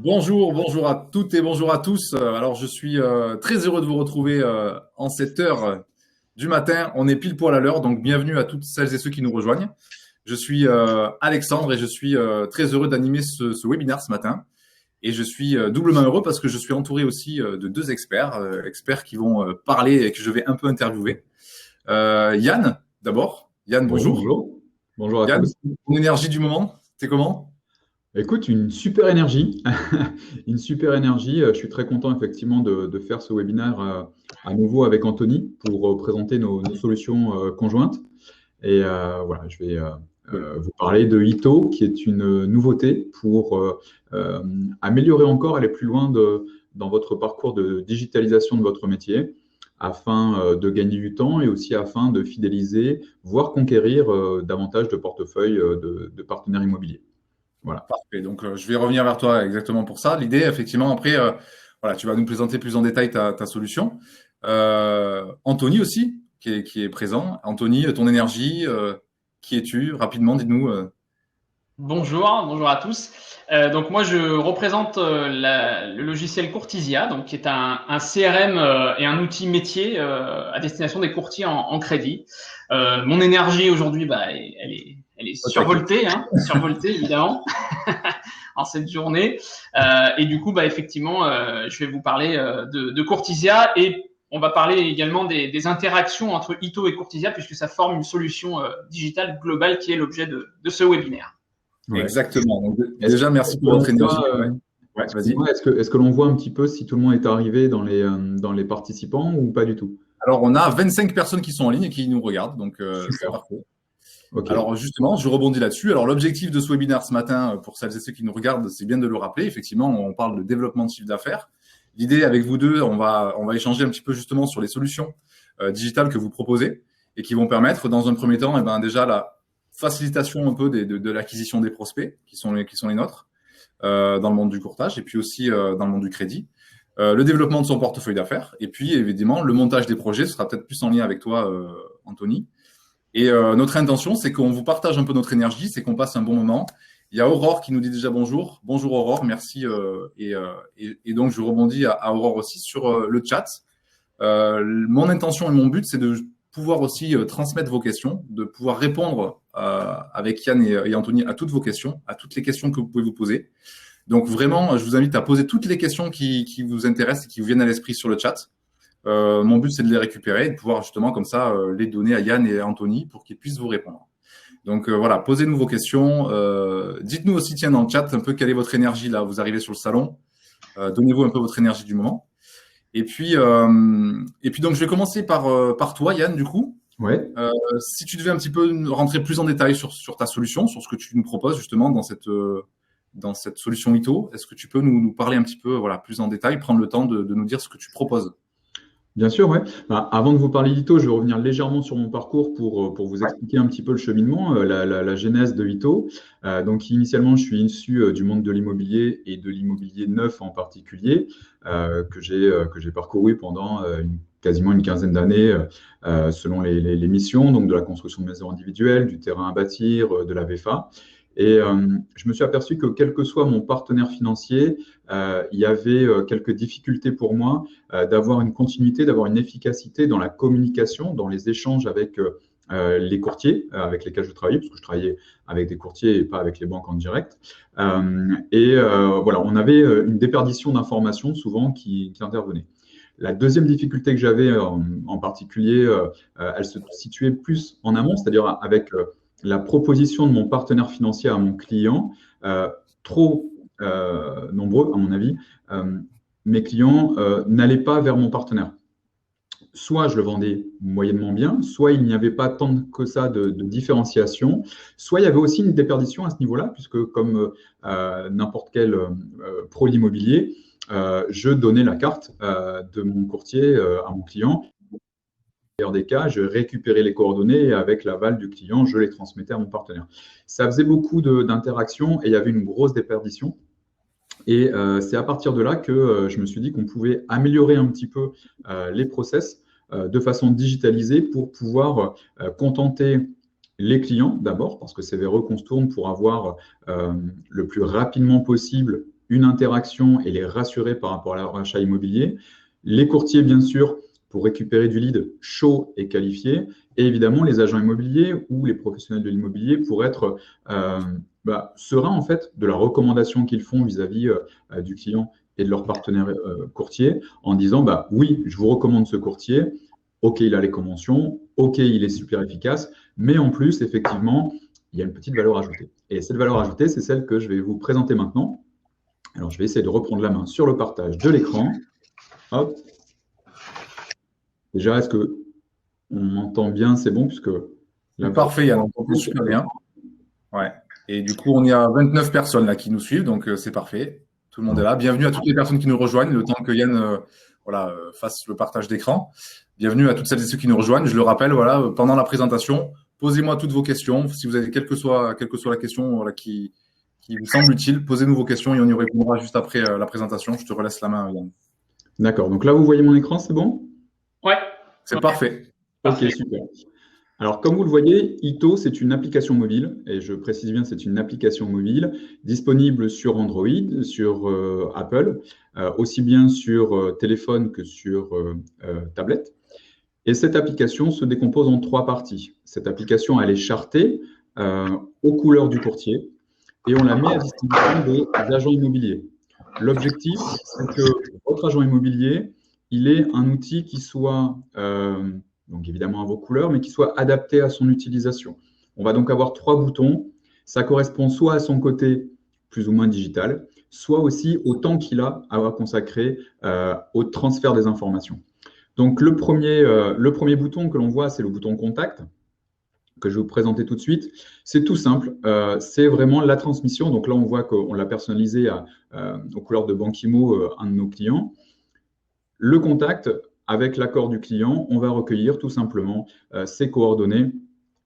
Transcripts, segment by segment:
Bonjour à toutes et bonjour à tous. Alors, je suis très heureux de vous retrouver en cette heure du matin. On est pile poil à l'heure, donc bienvenue à toutes celles et ceux qui nous rejoignent. Je suis Alexandre et je suis très heureux d'animer ce webinaire ce matin. Et je suis doublement heureux parce que je suis entouré aussi de deux experts, experts qui vont parler et que je vais un peu interviewer. Yann, d'abord. Yann, Oui, bonjour. bonjour. Bonjour à Yann, tous. ton énergie du moment, c'est comment? Écoute, une super énergie. Une super énergie. Je suis très content effectivement de faire ce webinaire à nouveau avec Anthony pour présenter nos solutions conjointes. Et voilà, je vais vous parler de Ito, qui est une nouveauté pour améliorer encore, aller plus loin dans votre parcours de digitalisation de votre métier, afin de gagner du temps et aussi afin de fidéliser, voire conquérir davantage de portefeuilles de partenaires immobiliers. Voilà. Parfait. Donc, je vais revenir vers toi exactement pour ça. L'idée, effectivement, après, voilà, tu vas nous présenter plus en détail ta solution. Anthony aussi, qui est présent. Anthony, ton énergie, qui es-tu? Rapidement, dites-nous. Bonjour à tous. Donc moi je représente le logiciel Courtisia, donc qui est un CRM et un outil métier à destination des courtiers en crédit. Mon énergie aujourd'hui, elle est survoltée, survoltée évidemment en cette journée. Et du coup, effectivement, je vais vous parler de Courtisia et on va parler également des interactions entre Ito et Courtisia puisque ça forme une solution digitale globale qui est l'objet de ce webinaire. Ouais. Exactement. Donc, Est-ce déjà, merci pour que votre l'on énergie. voit, Ouais. Ouais, vas-y. excuse-moi, est-ce que l'on voit un petit peu si tout le monde est arrivé dans les participants ou pas du tout? Alors, on a 25 personnes qui sont en ligne et qui nous regardent, donc c'est Super. parfait. OK. Alors justement, je rebondis là-dessus. Alors l'objectif de ce webinaire ce matin, pour celles et ceux qui nous regardent, c'est bien de le rappeler. Effectivement, on parle de développement de chiffre d'affaires. L'idée avec vous deux, on va échanger un petit peu justement sur les solutions digitales que vous proposez et qui vont permettre, dans un premier temps, déjà la facilitation un peu de l'acquisition des prospects qui sont les nôtres dans le monde du courtage et puis aussi dans le monde du crédit. Le développement de son portefeuille d'affaires et puis évidemment le montage des projets. Ce sera peut-être plus en lien avec toi, Anthony. Et notre intention, c'est qu'on vous partage un peu notre énergie, c'est qu'on passe un bon moment. Il y a Aurore qui nous dit déjà bonjour. Bonjour Aurore, merci. Et donc, je rebondis à Aurore aussi sur le chat. Mon intention et mon but, c'est de pouvoir aussi transmettre vos questions, de pouvoir répondre avec Yann et Anthony à toutes vos questions, à toutes les questions que vous pouvez vous poser. Donc, vraiment, je vous invite à poser toutes les questions qui vous intéressent et qui vous viennent à l'esprit sur le chat. Mon but, c'est de les récupérer et de pouvoir justement comme ça les donner à Yann et à Anthony pour qu'ils puissent vous répondre. Donc voilà, posez-nous vos questions. Dites-nous aussi, tiens, dans le chat, un peu quelle est votre énergie là. Vous arrivez sur le salon. Donnez-vous un peu votre énergie du moment. Et puis donc, je vais commencer par toi, Yann, du coup. Ouais. Si tu devais un petit peu rentrer plus en détail sur ta solution, sur ce que tu nous proposes justement dans cette solution Ito, est-ce que tu peux nous parler un petit peu plus en détail, prendre le temps de nous dire ce que tu proposes? Bien sûr, ouais. Avant de vous parler d'Ito, je vais revenir légèrement sur mon parcours pour vous Ouais. expliquer un petit peu le cheminement, la genèse de Ito. Donc, initialement, je suis issu du monde de l'immobilier et de l'immobilier neuf en particulier, que j'ai parcouru pendant quasiment une quinzaine d'années selon les missions, donc de la construction de maisons individuelles, du terrain à bâtir, de la VFA. Et je me suis aperçu que quel que soit mon partenaire financier, il y avait quelques difficultés pour moi d'avoir une continuité, d'avoir une efficacité dans la communication, dans les échanges avec les courtiers avec lesquels je travaillais, parce que je travaillais avec des courtiers et pas avec les banques en direct. Voilà, on avait une déperdition d'informations souvent qui intervenait. La deuxième difficulté que j'avais en particulier, elle se situait plus en amont, c'est-à-dire avec la proposition de mon partenaire financier à mon client, trop nombreux à mon avis, mes clients n'allaient pas vers mon partenaire. Soit je le vendais moyennement bien, soit il n'y avait pas tant que ça de différenciation, soit il y avait aussi une déperdition à ce niveau-là, puisque comme n'importe quel pro d'immobilier, je donnais la carte de mon courtier à mon client. Dans des cas, je récupérais les coordonnées et avec l'aval du client, je les transmettais à mon partenaire. Ça faisait beaucoup d'interactions et il y avait une grosse déperdition. Et c'est à partir de là que je me suis dit qu'on pouvait améliorer un petit peu les process de façon digitalisée pour pouvoir contenter les clients d'abord, parce que c'est vers eux qu'on se tourne pour avoir le plus rapidement possible une interaction et les rassurer par rapport à leur achat immobilier. Les courtiers, bien sûr, pour récupérer du lead chaud et qualifié. Et évidemment, les agents immobiliers ou les professionnels de l'immobilier pour être sereins en fait de la recommandation qu'ils font vis-à-vis du client et de leur partenaire courtier en disant oui, je vous recommande ce courtier, ok, il a les conventions, ok, il est super efficace, mais en plus, effectivement, il y a une petite valeur ajoutée. Et cette valeur ajoutée, c'est celle que je vais vous présenter maintenant. Alors, je vais essayer de reprendre la main sur le partage de l'écran. Hop. Déjà, est-ce qu'on m'entend bien? C'est bon, puisque parfait, Yann, on entend super bien. Ouais. Et du coup, on y a 29 personnes là qui nous suivent, donc c'est parfait. Tout le monde est là. Bienvenue à toutes les personnes qui nous rejoignent, le temps que Yann fasse le partage d'écran. Bienvenue à toutes celles et ceux qui nous rejoignent. Je le rappelle, pendant la présentation, posez-moi toutes vos questions. Si vous avez quelle que soit la question qui vous semble utile, posez-nous vos questions et on y répondra juste après la présentation. Je te relaisse la main, Yann. D'accord. Donc là, vous voyez mon écran, c'est bon? Ouais. C'est parfait. Ok, super. Alors, comme vous le voyez, Ito, c'est une application mobile, et je précise bien, c'est une application mobile disponible sur Android, sur Apple, aussi bien sur téléphone que sur tablette. Et cette application se décompose en 3 parties. Cette application, elle est chartée aux couleurs du courtier, et on la met à disposition des agents immobiliers. L'objectif, c'est que votre agent immobilier, il ait un outil qui soit donc évidemment à vos couleurs, mais qui soit adapté à son utilisation. On va donc avoir 3 boutons. Ça correspond soit à son côté plus ou moins digital, soit aussi au temps qu'il a à consacrer au transfert des informations. Donc le premier bouton que l'on voit, c'est le bouton Contact, que je vais vous présenter tout de suite. C'est tout simple, c'est vraiment la transmission. Donc là, on voit qu'on l'a personnalisé aux couleurs de Banquimo, un de nos clients. Le contact, avec l'accord du client, on va recueillir tout simplement ses coordonnées,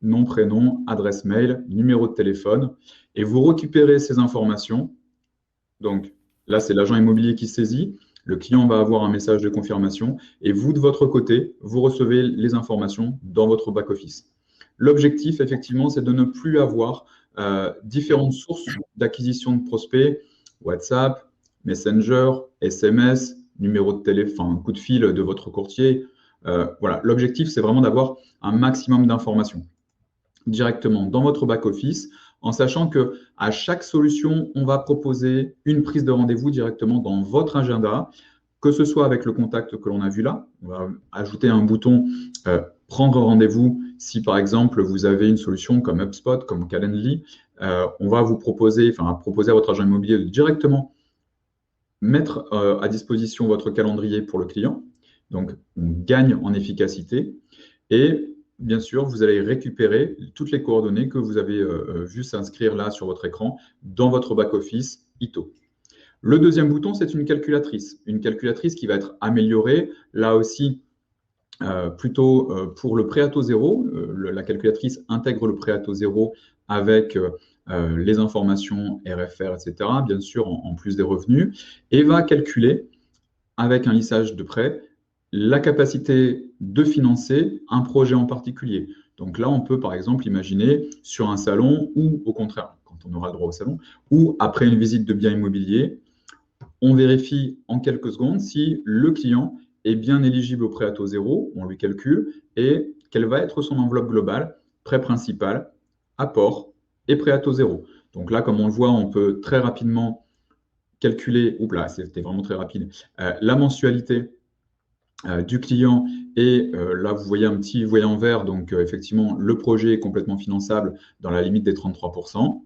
nom, prénom, adresse mail, numéro de téléphone, et vous récupérez ces informations. Donc là, c'est l'agent immobilier qui saisit. Le client va avoir un message de confirmation et vous, de votre côté, vous recevez les informations dans votre back-office. L'objectif, effectivement, c'est de ne plus avoir différentes sources d'acquisition de prospects, WhatsApp, Messenger, SMS, numéro de téléphone, coup de fil de votre courtier. Voilà, l'objectif, c'est vraiment d'avoir un maximum d'informations directement dans votre back-office, en sachant qu'à chaque solution, on va proposer une prise de rendez-vous directement dans votre agenda, que ce soit avec le contact que l'on a vu là. On va ajouter un bouton prendre rendez-vous si, par exemple, vous avez une solution comme HubSpot, comme Calendly. On va vous proposer à votre agent immobilier de directement mettre à disposition votre calendrier pour le client. Donc, on gagne en efficacité. Et bien sûr, vous allez récupérer toutes les coordonnées que vous avez vues s'inscrire là sur votre écran dans votre back-office Ito. Le deuxième bouton, c'est une calculatrice qui va être améliorée, là aussi, plutôt pour le prêt à taux zéro. La calculatrice intègre le prêt à taux zéro avec les informations RFR, etc., bien sûr, en plus des revenus, et va calculer, avec un lissage de prêt, la capacité de financer un projet en particulier. Donc là, on peut, par exemple, imaginer sur un salon ou, au contraire, quand on aura le droit au salon, ou après une visite de bien immobilier, on vérifie en quelques secondes si le client est bien éligible au prêt à taux zéro, on lui calcule, et quelle va être son enveloppe globale, prêt principal, apport et prêt à taux zéro. Donc là, comme on le voit, on peut très rapidement calculer, c'était vraiment très rapide, la mensualité du client, et là vous voyez un petit voyant vert, donc effectivement le projet est complètement finançable dans la limite des 33%.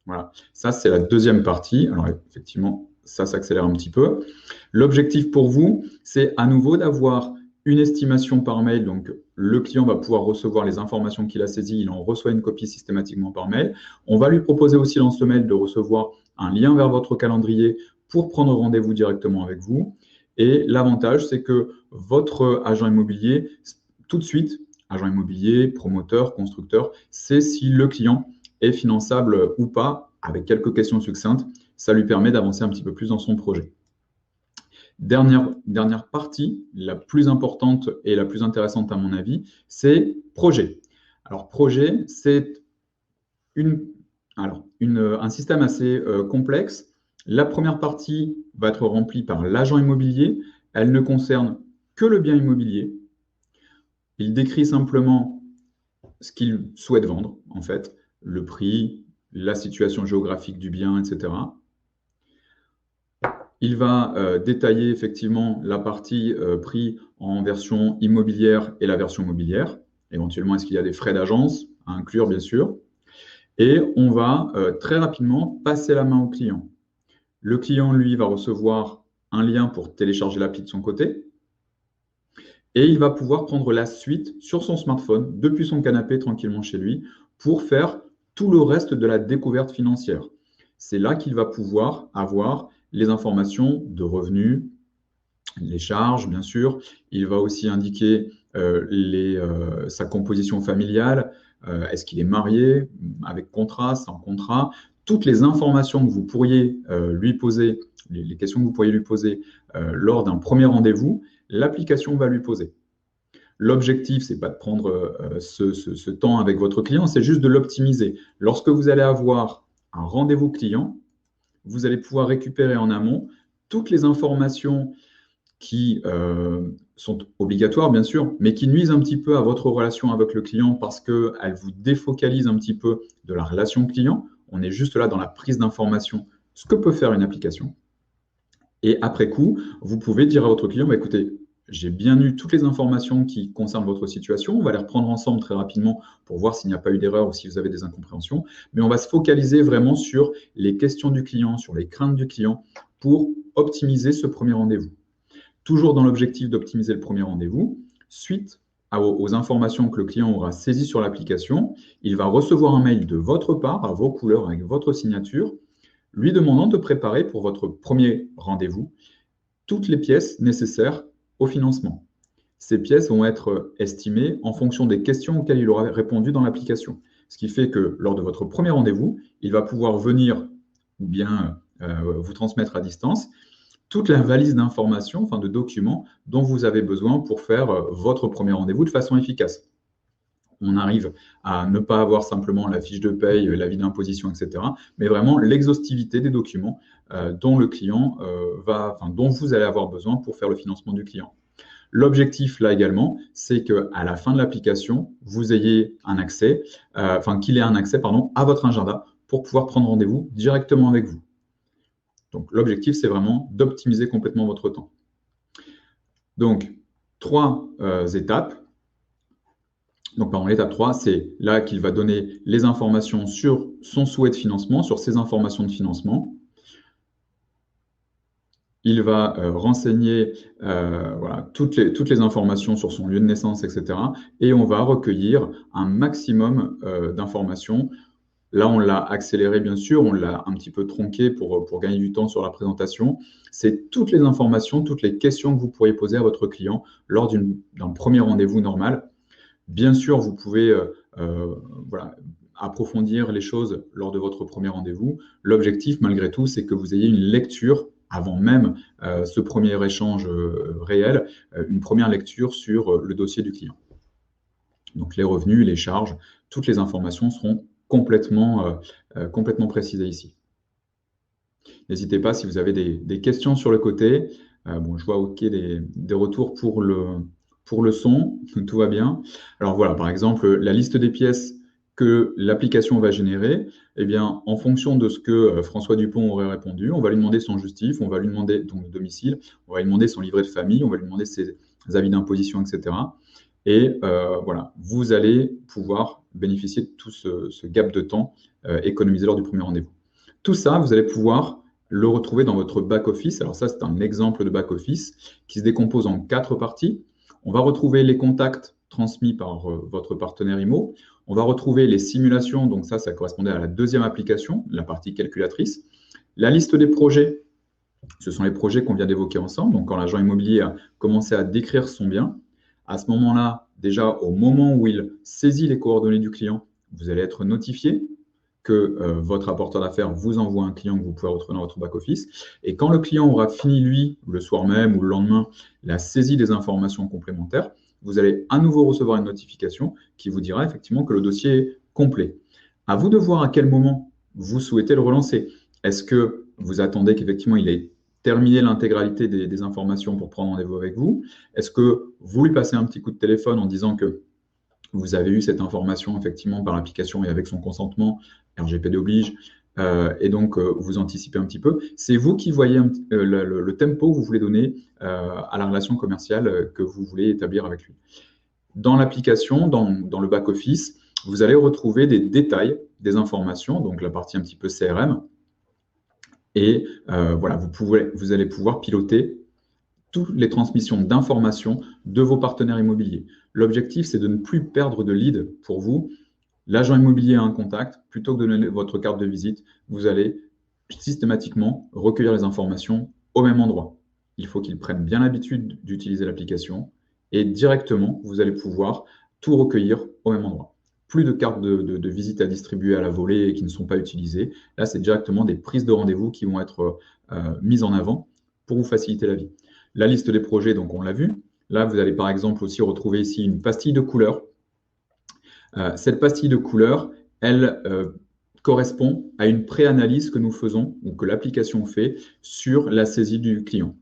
Voilà, ça c'est la deuxième partie. Alors effectivement, ça s'accélère un petit peu. L'objectif pour vous, c'est à nouveau d'avoir une estimation par mail. Donc le client va pouvoir recevoir les informations qu'il a saisies, il en reçoit une copie systématiquement par mail. On va lui proposer aussi dans ce mail de recevoir un lien vers votre calendrier pour prendre rendez-vous directement avec vous. Et l'avantage, c'est que votre agent immobilier, tout de suite, agent immobilier, promoteur, constructeur, sait si le client est finançable ou pas, avec quelques questions succinctes. Ça lui permet d'avancer un petit peu plus dans son projet. Dernière partie, la plus importante et la plus intéressante à mon avis, c'est projet. Alors, projet, c'est un système assez complexe La première partie va être remplie par l'agent immobilier. Elle ne concerne que le bien immobilier. Il décrit simplement ce qu'il souhaite vendre, en fait, le prix, la situation géographique du bien, etc. Il va détailler effectivement la partie prix en version immobilière et la version mobilière. Éventuellement, est-ce qu'il y a des frais d'agence à inclure, bien sûr. Et on va très rapidement passer la main au client. Le client, lui, va recevoir un lien pour télécharger l'appli de son côté. Et il va pouvoir prendre la suite sur son smartphone, depuis son canapé, tranquillement chez lui, pour faire tout le reste de la découverte financière. C'est là qu'il va pouvoir avoir les informations de revenus, les charges, bien sûr. Il va aussi indiquer sa composition familiale. Est-ce qu'il est marié, avec contrat, sans contrat? Toutes les informations que vous pourriez lui poser, les questions que vous pourriez lui poser lors d'un premier rendez-vous, l'application va lui poser. L'objectif, ce n'est pas de prendre ce temps avec votre client, c'est juste de l'optimiser. Lorsque vous allez avoir un rendez-vous client, vous allez pouvoir récupérer en amont toutes les informations qui sont obligatoires, bien sûr, mais qui nuisent un petit peu à votre relation avec le client parce qu'elles vous défocalisent un petit peu de la relation client. On est juste là dans la prise d'information, ce que peut faire une application. Et après coup, vous pouvez dire à votre client, écoutez, j'ai bien eu toutes les informations qui concernent votre situation. On va les reprendre ensemble très rapidement pour voir s'il n'y a pas eu d'erreur ou si vous avez des incompréhensions. Mais on va se focaliser vraiment sur les questions du client, sur les craintes du client pour optimiser ce premier rendez-vous. Toujours dans l'objectif d'optimiser le premier rendez-vous, suite aux informations que le client aura saisies sur l'application, il va recevoir un mail de votre part, à vos couleurs, avec votre signature, lui demandant de préparer pour votre premier rendez-vous toutes les pièces nécessaires au financement. Ces pièces vont être estimées en fonction des questions auxquelles il aura répondu dans l'application. Ce qui fait que lors de votre premier rendez-vous, il va pouvoir venir ou bien vous transmettre à distance toute la valise d'informations, enfin de documents dont vous avez besoin pour faire votre premier rendez-vous de façon efficace. On arrive à ne pas avoir simplement la fiche de paye, l'avis d'imposition, etc., mais vraiment l'exhaustivité des documents dont le client dont vous allez avoir besoin pour faire le financement du client. L'objectif là également, c'est qu'à la fin de l'application, vous ayez un accès, qu'il ait un accès à votre agenda pour pouvoir prendre rendez-vous directement avec vous. Donc l'objectif, c'est vraiment d'optimiser complètement votre temps. Donc, 3 étapes. Donc, l'étape 3, c'est là qu'il va donner les informations sur son souhait de financement, sur ses informations de financement. Il va renseigner toutes les informations sur son lieu de naissance, etc. Et on va recueillir un maximum d'informations. Là, on l'a accéléré, bien sûr, on l'a un petit peu tronqué pour gagner du temps sur la présentation. C'est toutes les informations, toutes les questions que vous pourriez poser à votre client lors d'un premier rendez-vous normal. Bien sûr, vous pouvez approfondir les choses lors de votre premier rendez-vous. L'objectif, malgré tout, c'est que vous ayez une lecture avant même ce premier échange réel, une première lecture sur le dossier du client. Donc, les revenus, les charges, toutes les informations seront complètement précisées ici. N'hésitez pas si vous avez des questions sur le côté. Je vois OK des retours pour le son, tout va bien. Alors voilà, par exemple, la liste des pièces que l'application va générer, eh bien, en fonction de ce que François Dupont aurait répondu, on va lui demander son justif, on va lui demander donc le domicile, on va lui demander son livret de famille, on va lui demander ses avis d'imposition, etc. Et vous allez pouvoir bénéficier de tout ce gap de temps économisé lors du premier rendez-vous. Tout ça, vous allez pouvoir le retrouver dans votre back-office. Alors ça, c'est un exemple de back-office qui se décompose en 4 parties. On va retrouver les contacts transmis par votre partenaire IMO. On va retrouver les simulations, donc ça correspondait à la deuxième application, la partie calculatrice. La liste des projets, ce sont les projets qu'on vient d'évoquer ensemble. Donc quand l'agent immobilier a commencé à décrire son bien, à ce moment-là, déjà au moment où il saisit les coordonnées du client, vous allez être notifié que votre apporteur d'affaires vous envoie un client que vous pouvez retrouver dans votre back-office. Et quand le client aura fini, lui, le soir même ou le lendemain, la saisie des informations complémentaires, vous allez à nouveau recevoir une notification qui vous dira effectivement que le dossier est complet. À vous de voir à quel moment vous souhaitez le relancer. Est-ce que vous attendez qu'effectivement il ait terminé l'intégralité des informations pour prendre rendez-vous avec vous? Est-ce que vous lui passez un petit coup de téléphone en disant que vous avez eu cette information effectivement par l'application et avec son consentement, RGPD oblige, et donc vous anticipez un petit peu. C'est vous qui voyez le tempo que vous voulez donner à la relation commerciale que vous voulez établir avec lui. Dans l'application, dans le back-office, vous allez retrouver des détails, des informations, donc la partie un petit peu CRM, et voilà, vous allez pouvoir piloter toutes les transmissions d'informations de vos partenaires immobiliers. L'objectif, c'est de ne plus perdre de lead pour vous. L'agent immobilier a un contact, plutôt que de donner votre carte de visite, vous allez systématiquement recueillir les informations au même endroit. Il faut qu'il prenne bien l'habitude d'utiliser l'application et directement, vous allez pouvoir tout recueillir au même endroit. Plus de cartes de visite à distribuer à la volée qui ne sont pas utilisées. Là, c'est directement des prises de rendez-vous qui vont être mises en avant pour vous faciliter la vie. La liste des projets, donc on l'a vu. Là, vous allez par exemple aussi retrouver ici une pastille de couleur. Cette pastille de couleur, elle correspond à une préanalyse que nous faisons ou que l'application fait sur la saisie du client.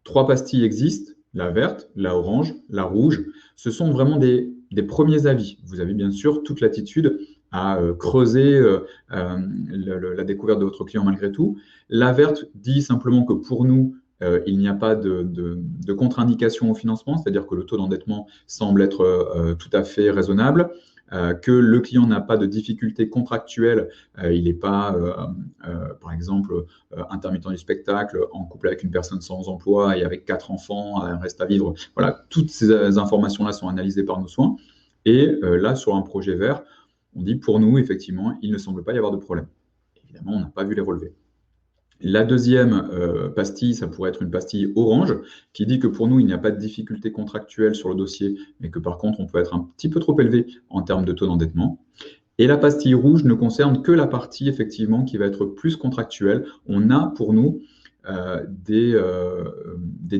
3 pastilles existent, la verte, la orange, la rouge. Ce sont vraiment des premiers avis. Vous avez bien sûr toute latitude à creuser la découverte de votre client malgré tout. La verte dit simplement que pour nous, il n'y a pas de contre-indication au financement, c'est-à-dire que le taux d'endettement semble être tout à fait raisonnable, que le client n'a pas de difficultés contractuelles, il n'est pas, par exemple, intermittent du spectacle, en couple avec une personne sans emploi et avec 4 enfants, un reste à vivre. Voilà, toutes ces informations-là sont analysées par nos soins. Et là, sur un projet vert, on dit pour nous, effectivement, il ne semble pas y avoir de problème. Évidemment, on n'a pas vu les relevés. La deuxième pastille, ça pourrait être une pastille orange, qui dit que pour nous, il n'y a pas de difficulté contractuelle sur le dossier, mais que par contre, on peut être un petit peu trop élevé en termes de taux d'endettement. Et la pastille rouge ne concerne que la partie, effectivement, qui va être plus contractuelle. On a pour nous des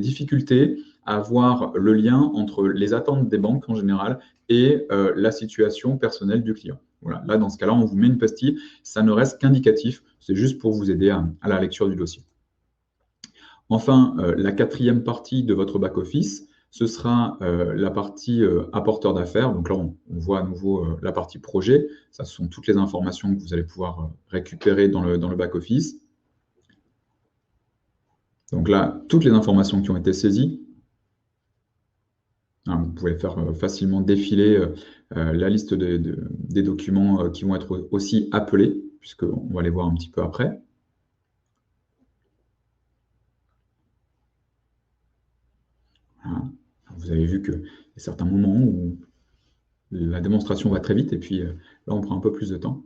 difficultés à voir le lien entre les attentes des banques en général et la situation personnelle du client. Voilà. Là, dans ce cas-là, on vous met une pastille. Ça ne reste qu'indicatif. C'est juste pour vous aider à la lecture du dossier. Enfin, la 4e partie de votre back-office, ce sera la partie apporteur d'affaires. Donc là, on voit à nouveau la partie projet. Ça, ce sont toutes les informations que vous allez pouvoir récupérer dans le back-office. Donc là, toutes les informations qui ont été saisies. Vous pouvez faire facilement défiler la liste des documents qui vont être aussi appelés, puisqu'on va les voir un petit peu après. Voilà. Vous avez vu qu'il y a certains moments où la démonstration va très vite, et puis là, on prend un peu plus de temps.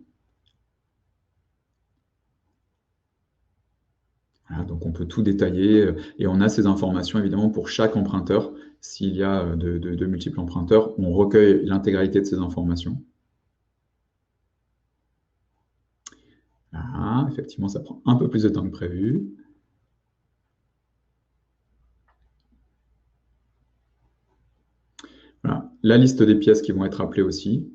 Voilà, donc on peut tout détailler, et on a ces informations évidemment pour chaque emprunteur. S'il y a de multiples emprunteurs, on recueille l'intégralité de ces informations. Là, effectivement, ça prend un peu plus de temps que prévu. Voilà, la liste des pièces qui vont être appelées aussi.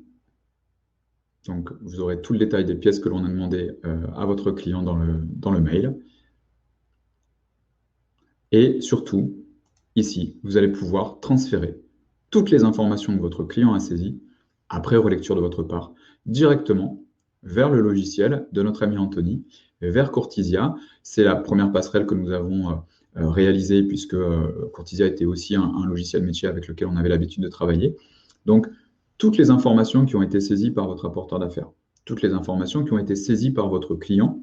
Donc, vous aurez tout le détail des pièces que l'on a demandé à votre client dans le mail. Et surtout, ici, vous allez pouvoir transférer toutes les informations que votre client a saisies, après relecture de votre part, directement vers le logiciel de notre ami Anthony, vers Courtisia. C'est la première passerelle que nous avons réalisée, puisque Courtisia était aussi un logiciel métier avec lequel on avait l'habitude de travailler. Donc, toutes les informations qui ont été saisies par votre apporteur d'affaires, toutes les informations qui ont été saisies par votre client,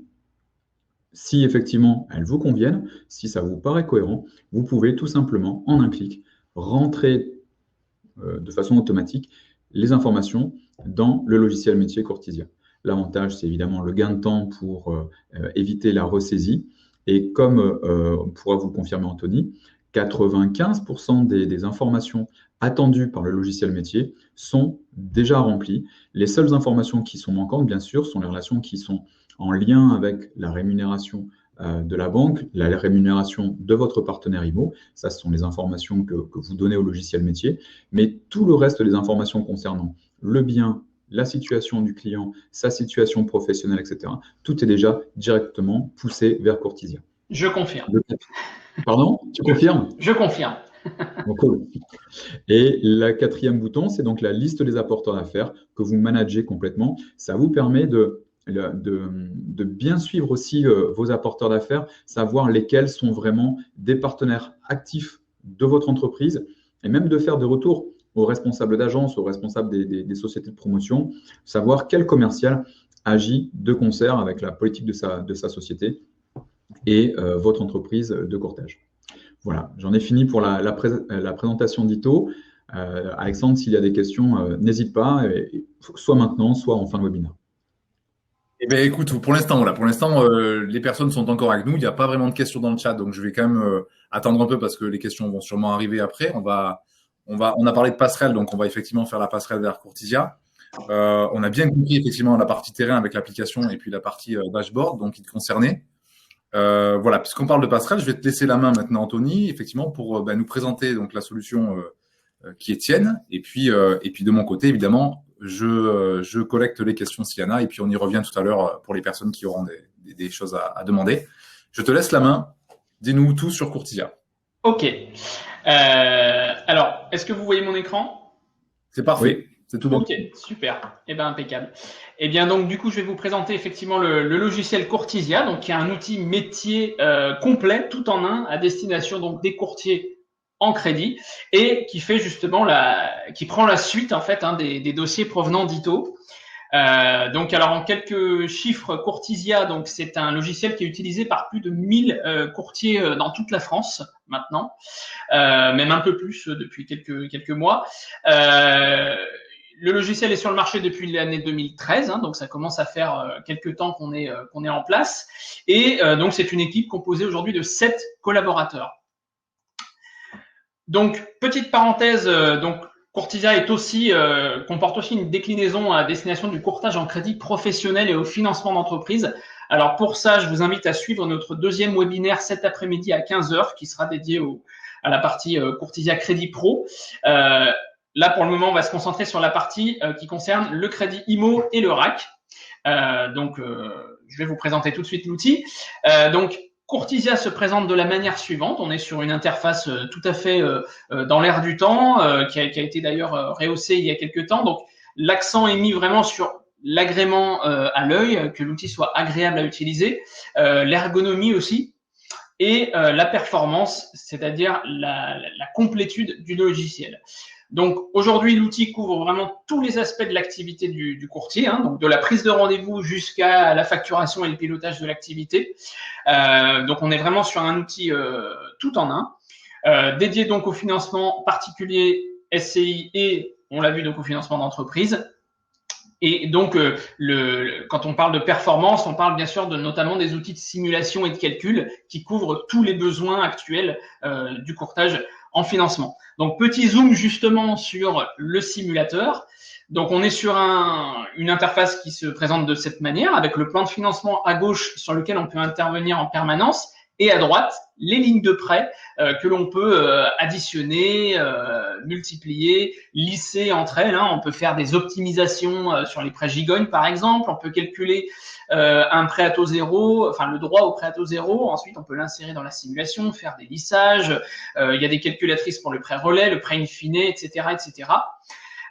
si effectivement elles vous conviennent, si ça vous paraît cohérent, vous pouvez tout simplement, en un clic, rentrer de façon automatique les informations dans le logiciel métier Courtisia. L'avantage, c'est évidemment le gain de temps pour éviter la ressaisie. Et comme pourra vous le confirmer Anthony, 95% des informations attendues par le logiciel métier sont déjà remplies. Les seules informations qui sont manquantes, bien sûr, sont les relations qui sont en lien avec la rémunération de la banque, la rémunération de votre partenaire IMO. Ça, ce sont les informations que vous donnez au logiciel métier. Mais tout le reste des informations concernant le bien, la situation du client, sa situation professionnelle, etc. Tout est déjà directement poussé vers Courtisia. Je confirme. Pardon, tu confirmes? Je confirme. Bon, cool. Et le quatrième bouton, c'est donc la liste des apporteurs d'affaires que vous managez complètement. Ça vous permet de bien suivre aussi vos apporteurs d'affaires, savoir lesquels sont vraiment des partenaires actifs de votre entreprise et même de faire des retours aux responsables d'agence, aux responsables des sociétés de promotion, savoir quel commercial agit de concert avec la politique de sa société et votre entreprise de courtage. Voilà, j'en ai fini pour la présentation d'Ito. Alexandre, s'il y a des questions, n'hésite pas, soit maintenant, soit en fin de webinaire. Eh bien, écoute, pour l'instant, les personnes sont encore avec nous. Il n'y a pas vraiment de questions dans le chat, donc je vais quand même attendre un peu parce que les questions vont sûrement arriver après. On a parlé de passerelle, donc on va effectivement faire la passerelle vers Courtisia. On a bien compris effectivement la partie terrain avec l'application et puis la partie dashboard, donc qui te concernait. Voilà, puisqu'on parle de passerelle, je vais te laisser la main maintenant, Anthony, effectivement, pour nous présenter donc la solution qui est tienne. Et puis de mon côté, évidemment, je collecte les questions s'il y en a, et puis on y revient tout à l'heure pour les personnes qui auront des choses à demander. Je te laisse la main. Dis-nous tout sur Courtisia. Ok. Alors, est-ce que vous voyez mon écran? C'est parfait. Oui. C'est tout bon. Ok, super. Eh bien, impeccable. Eh bien, donc, du coup, je vais vous présenter effectivement le logiciel Courtisia, donc qui est un outil métier complet, tout en un, à destination donc des courtiers en crédit et qui fait justement qui prend la suite en fait des dossiers provenant d'Ito. Donc, alors en quelques chiffres, Courtisia, donc c'est un logiciel qui est utilisé par plus de 1000 courtiers dans toute la France maintenant, même un peu plus depuis quelques mois. Le logiciel est sur le marché depuis l'année 2013, donc ça commence à faire quelques temps qu'on est en place. Et donc c'est une équipe composée aujourd'hui de 7 collaborateurs. Donc petite parenthèse, donc Courtisia comporte aussi une déclinaison à destination du courtage en crédit professionnel et au financement d'entreprise. Alors pour ça, je vous invite à suivre notre deuxième webinaire cet après-midi à 15h qui sera dédié à la partie Courtisia Crédit Pro. Là, pour le moment, on va se concentrer sur la partie qui concerne le crédit IMO et le RAC. Je vais vous présenter tout de suite l'outil. Donc, Courtisia se présente de la manière suivante. On est sur une interface tout à fait dans l'air du temps, qui a été d'ailleurs rehaussée il y a quelques temps. Donc, l'accent est mis vraiment sur l'agrément à l'œil, que l'outil soit agréable à utiliser, l'ergonomie aussi, et la performance, c'est-à-dire la complétude du logiciel. Donc aujourd'hui, l'outil couvre vraiment tous les aspects de l'activité du courtier, donc de la prise de rendez-vous jusqu'à la facturation et le pilotage de l'activité. Donc on est vraiment sur un outil tout en un, dédié donc au financement particulier SCI et, on l'a vu, donc au financement d'entreprise. Et donc, quand on parle de performance, on parle bien sûr notamment des outils de simulation et de calcul qui couvrent tous les besoins actuels du courtage en financement. Donc, petit zoom justement sur le simulateur. Donc, on est sur une interface qui se présente de cette manière, avec le plan de financement à gauche sur lequel on peut intervenir en permanence, et à droite, les lignes de prêt que l'on peut additionner, multiplier, lisser entre elles. On peut faire des optimisations sur les prêts gigognes, par exemple. On peut calculer un prêt à taux zéro, enfin le droit au prêt à taux zéro. Ensuite, on peut l'insérer dans la simulation, faire des lissages. Il y a des calculatrices pour le prêt relais, le prêt in fine, etc., etc.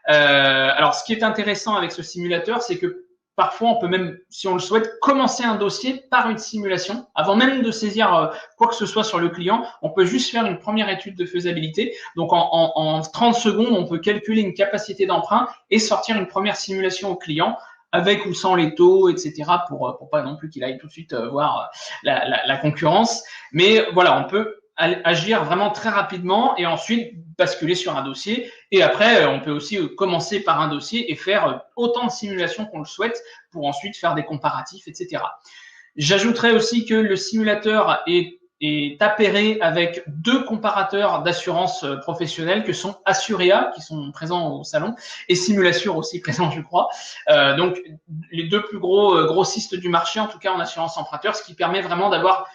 Alors, ce qui est intéressant avec ce simulateur, c'est que parfois, on peut même, si on le souhaite, commencer un dossier par une simulation. Avant même de saisir quoi que ce soit sur le client, on peut juste faire une première étude de faisabilité. Donc, en 30 secondes, on peut calculer une capacité d'emprunt et sortir une première simulation au client avec ou sans les taux, etc., pour pas non plus qu'il aille tout de suite voir la concurrence. Mais voilà, on peut agir vraiment très rapidement et ensuite basculer sur un dossier. Et après, on peut aussi commencer par un dossier et faire autant de simulations qu'on le souhaite pour ensuite faire des comparatifs, etc. J'ajouterais aussi que le simulateur est appairé avec 2 comparateurs d'assurance professionnelle que sont Assurea, qui sont présents au salon, et Simulassure aussi présent, je crois. Donc, les 2 plus gros grossistes du marché, en tout cas en assurance emprunteur, ce qui permet vraiment d'avoir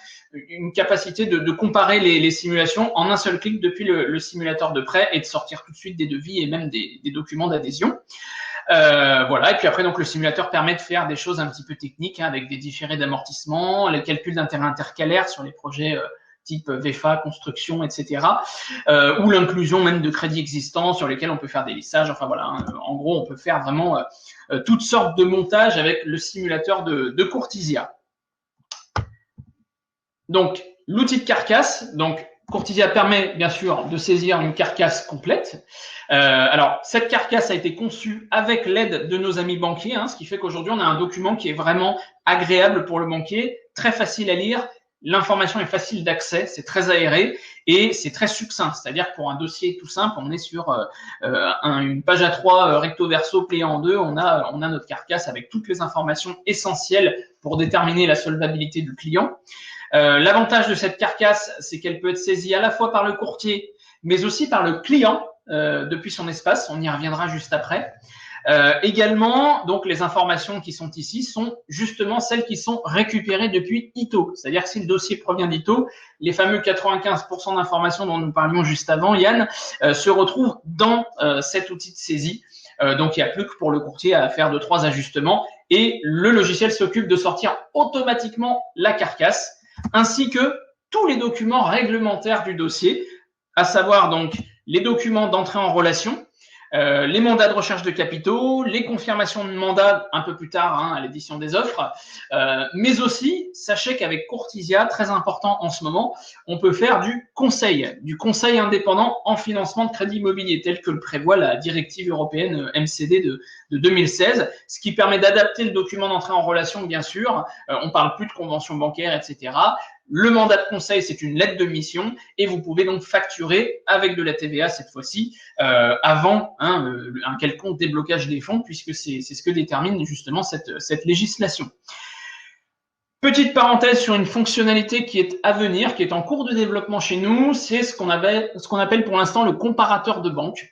une capacité de comparer les simulations en un seul clic depuis le simulateur de prêt et de sortir tout de suite des devis et même des documents d'adhésion. Voilà. Et puis après, donc le simulateur permet de faire des choses un petit peu techniques, hein, avec des différés d'amortissement, les calculs d'intérêt intercalaire sur les projets type VFA, construction, etc. Ou l'inclusion même de crédits existants sur lesquels on peut faire des lissages. Enfin voilà, hein. En gros, on peut faire vraiment toutes sortes de montages avec le simulateur de Courtisia. Donc, l'outil de carcasse. Donc, Courtisia permet bien sûr de saisir une carcasse complète. Alors, cette carcasse a été conçue avec l'aide de nos amis banquiers, hein, ce qui fait qu'aujourd'hui, on a un document qui est vraiment agréable pour le banquier, très facile à lire. L'information est facile d'accès, c'est très aéré et c'est très succinct. C'est-à-dire que pour un dossier tout simple, on est sur une page A3 recto verso pliée en deux. On a notre carcasse avec toutes les informations essentielles pour déterminer la solvabilité du client. L'avantage de cette carcasse, c'est qu'elle peut être saisie à la fois par le courtier, mais aussi par le client depuis son espace. On y reviendra juste après. Également, donc les informations qui sont ici sont justement celles qui sont récupérées depuis ITO. C'est-à-dire que si le dossier provient d'ITO, les fameux 95% d'informations dont nous parlions juste avant, Yann, se retrouvent dans cet outil de saisie. Donc il n'y a plus que pour le courtier à faire 2-3 ajustements et le logiciel s'occupe de sortir automatiquement la carcasse ainsi que tous les documents réglementaires du dossier, à savoir donc les documents d'entrée en relation, les mandats de recherche de capitaux, les confirmations de mandats un peu plus tard, hein, à l'édition des offres, mais aussi, sachez qu'avec Courtisia, très important en ce moment, on peut faire du conseil indépendant en financement de crédit immobilier, tel que le prévoit la directive européenne MCD de 2016, ce qui permet d'adapter le document d'entrée en relation, bien sûr. On parle plus de convention bancaire, etc. Le mandat de conseil, c'est une lettre de mission et vous pouvez donc facturer avec de la TVA cette fois-ci avant un quelconque déblocage des fonds, puisque c'est ce que détermine justement cette législation. Petite parenthèse sur une fonctionnalité qui est à venir, qui est en cours de développement chez nous, c'est ce qu'on appelle pour l'instant le comparateur de banque.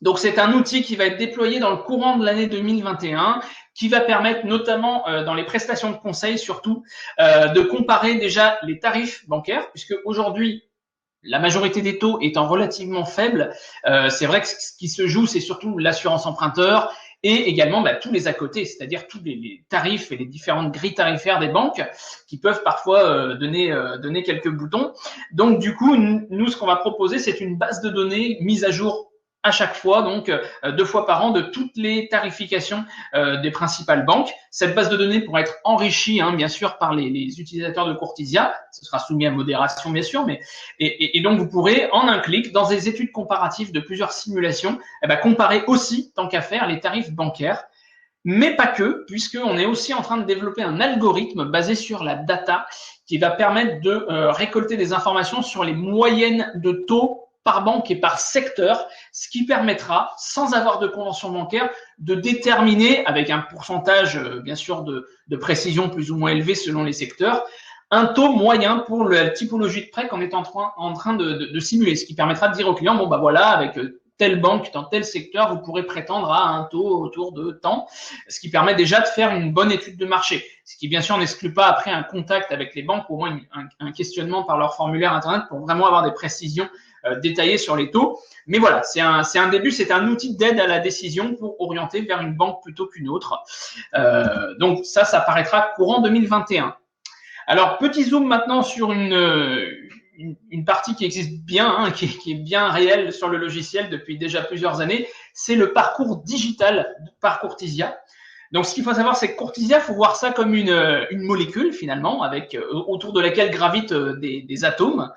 Donc, c'est un outil qui va être déployé dans le courant de l'année 2021, qui va permettre notamment dans les prestations de conseil surtout de comparer déjà les tarifs bancaires, puisque aujourd'hui, la majorité des taux étant relativement faibles, c'est vrai que ce qui se joue, c'est surtout l'assurance emprunteur et également tous les à côté, c'est-à-dire tous les tarifs et les différentes grilles tarifaires des banques qui peuvent parfois donner quelques boutons. Donc, du coup, nous, ce qu'on va proposer, c'est une base de données mise à jour à chaque fois, donc 2 fois par an, de toutes les tarifications des principales banques. Cette base de données pourra être enrichie, hein, bien sûr, par les utilisateurs de Courtisia. Ce sera soumis à modération, bien sûr, mais et donc vous pourrez, en un clic, dans des études comparatives de plusieurs simulations, comparer aussi, tant qu'à faire, les tarifs bancaires. Mais pas que, puisqu'on est aussi en train de développer un algorithme basé sur la data qui va permettre de récolter des informations sur les moyennes de taux par banque et par secteur, ce qui permettra, sans avoir de convention bancaire, de déterminer, avec un pourcentage bien sûr de précision plus ou moins élevé selon les secteurs, un taux moyen pour la typologie de prêt qu'on est en train de simuler, ce qui permettra de dire au client, bon voilà, avec telle banque dans tel secteur, vous pourrez prétendre à un taux autour de tant, ce qui permet déjà de faire une bonne étude de marché, ce qui bien sûr n'exclut pas après un contact avec les banques, au moins un questionnement par leur formulaire internet pour vraiment avoir des précisions détaillées sur les taux. Mais voilà, c'est un début, c'est un outil d'aide à la décision pour orienter vers une banque plutôt qu'une autre. Donc ça apparaîtra courant 2021. Alors, petit zoom maintenant sur une partie qui existe bien, hein, qui est bien réelle sur le logiciel depuis déjà plusieurs années, c'est le parcours digital par Courtisia. Donc, ce qu'il faut savoir, c'est que Courtisia, faut voir ça comme une molécule finalement, avec autour de laquelle gravitent des atomes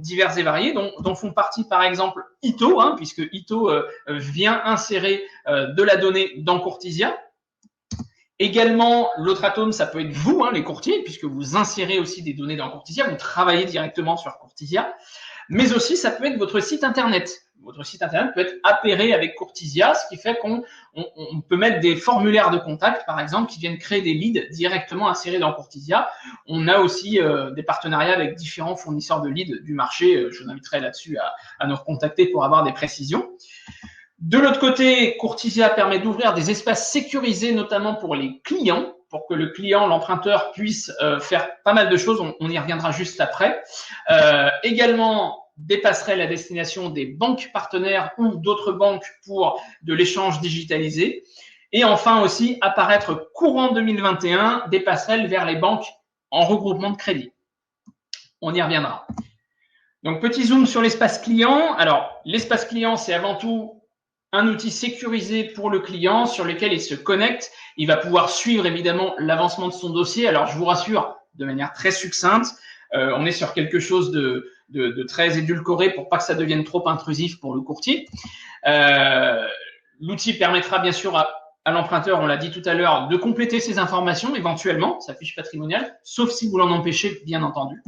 divers et variés, dont font partie par exemple ITO, hein, puisque ITO vient insérer de la donnée dans Courtisia. Également, l'autre atome, ça peut être vous, hein, les courtiers, puisque vous insérez aussi des données dans Courtisia, vous travaillez directement sur Courtisia, mais aussi ça peut être votre site internet. Votre site internet peut être appairé avec Courtisia, ce qui fait qu'on peut mettre des formulaires de contact, par exemple, qui viennent créer des leads directement insérés dans Courtisia. On a aussi des partenariats avec différents fournisseurs de leads du marché. Je vous inviterai là-dessus à nous recontacter pour avoir des précisions. De l'autre côté, Courtisia permet d'ouvrir des espaces sécurisés, notamment pour les clients, pour que le client, l'emprunteur, puisse faire pas mal de choses. On y reviendra juste après. Également, des passerelles à destination des banques partenaires ou d'autres banques pour de l'échange digitalisé. Et enfin aussi apparaître courant 2021 des passerelles vers les banques en regroupement de crédit. On y reviendra. Donc, petit zoom sur l'espace client. Alors, l'espace client, c'est avant tout un outil sécurisé pour le client sur lequel il se connecte. Il va pouvoir suivre évidemment l'avancement de son dossier. Alors, je vous rassure, de manière très succincte, on est sur quelque chose de très édulcoré pour pas que ça devienne trop intrusif pour le courtier. L'outil permettra bien sûr à l'emprunteur, on l'a dit tout à l'heure, de compléter ses informations éventuellement, sa fiche patrimoniale, sauf si vous l'en empêchez, bien entendu.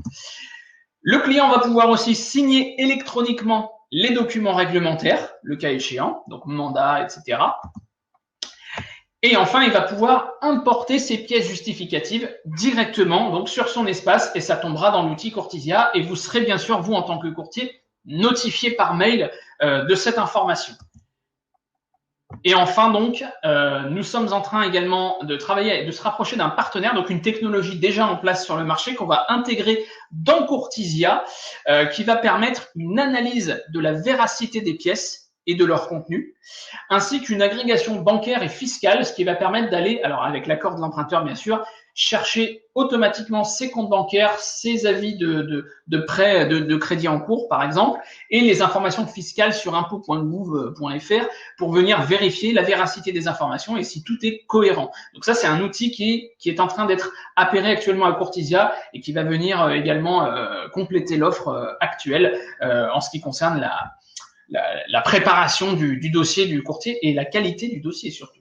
Le client va pouvoir aussi signer électroniquement les documents réglementaires, le cas échéant, donc mandat, etc. Et enfin, il va pouvoir importer ses pièces justificatives directement donc sur son espace et ça tombera dans l'outil Courtisia et vous serez bien sûr, vous en tant que courtier, notifié par mail de cette information. Et enfin donc, nous sommes en train également de travailler, de se rapprocher d'un partenaire, donc une technologie déjà en place sur le marché qu'on va intégrer dans Courtisia, qui va permettre une analyse de la véracité des pièces et de leur contenu, ainsi qu'une agrégation bancaire et fiscale, ce qui va permettre d'aller, alors avec l'accord de l'emprunteur bien sûr, chercher automatiquement ses comptes bancaires, ses avis de prêt, de crédit en cours par exemple, et les informations fiscales sur impôts.gouv.fr pour venir vérifier la véracité des informations et si tout est cohérent. Donc ça, c'est un outil qui est en train d'être appairé actuellement à Courtisia et qui va venir également compléter l'offre actuelle en ce qui concerne la préparation du dossier du courtier et la qualité du dossier surtout.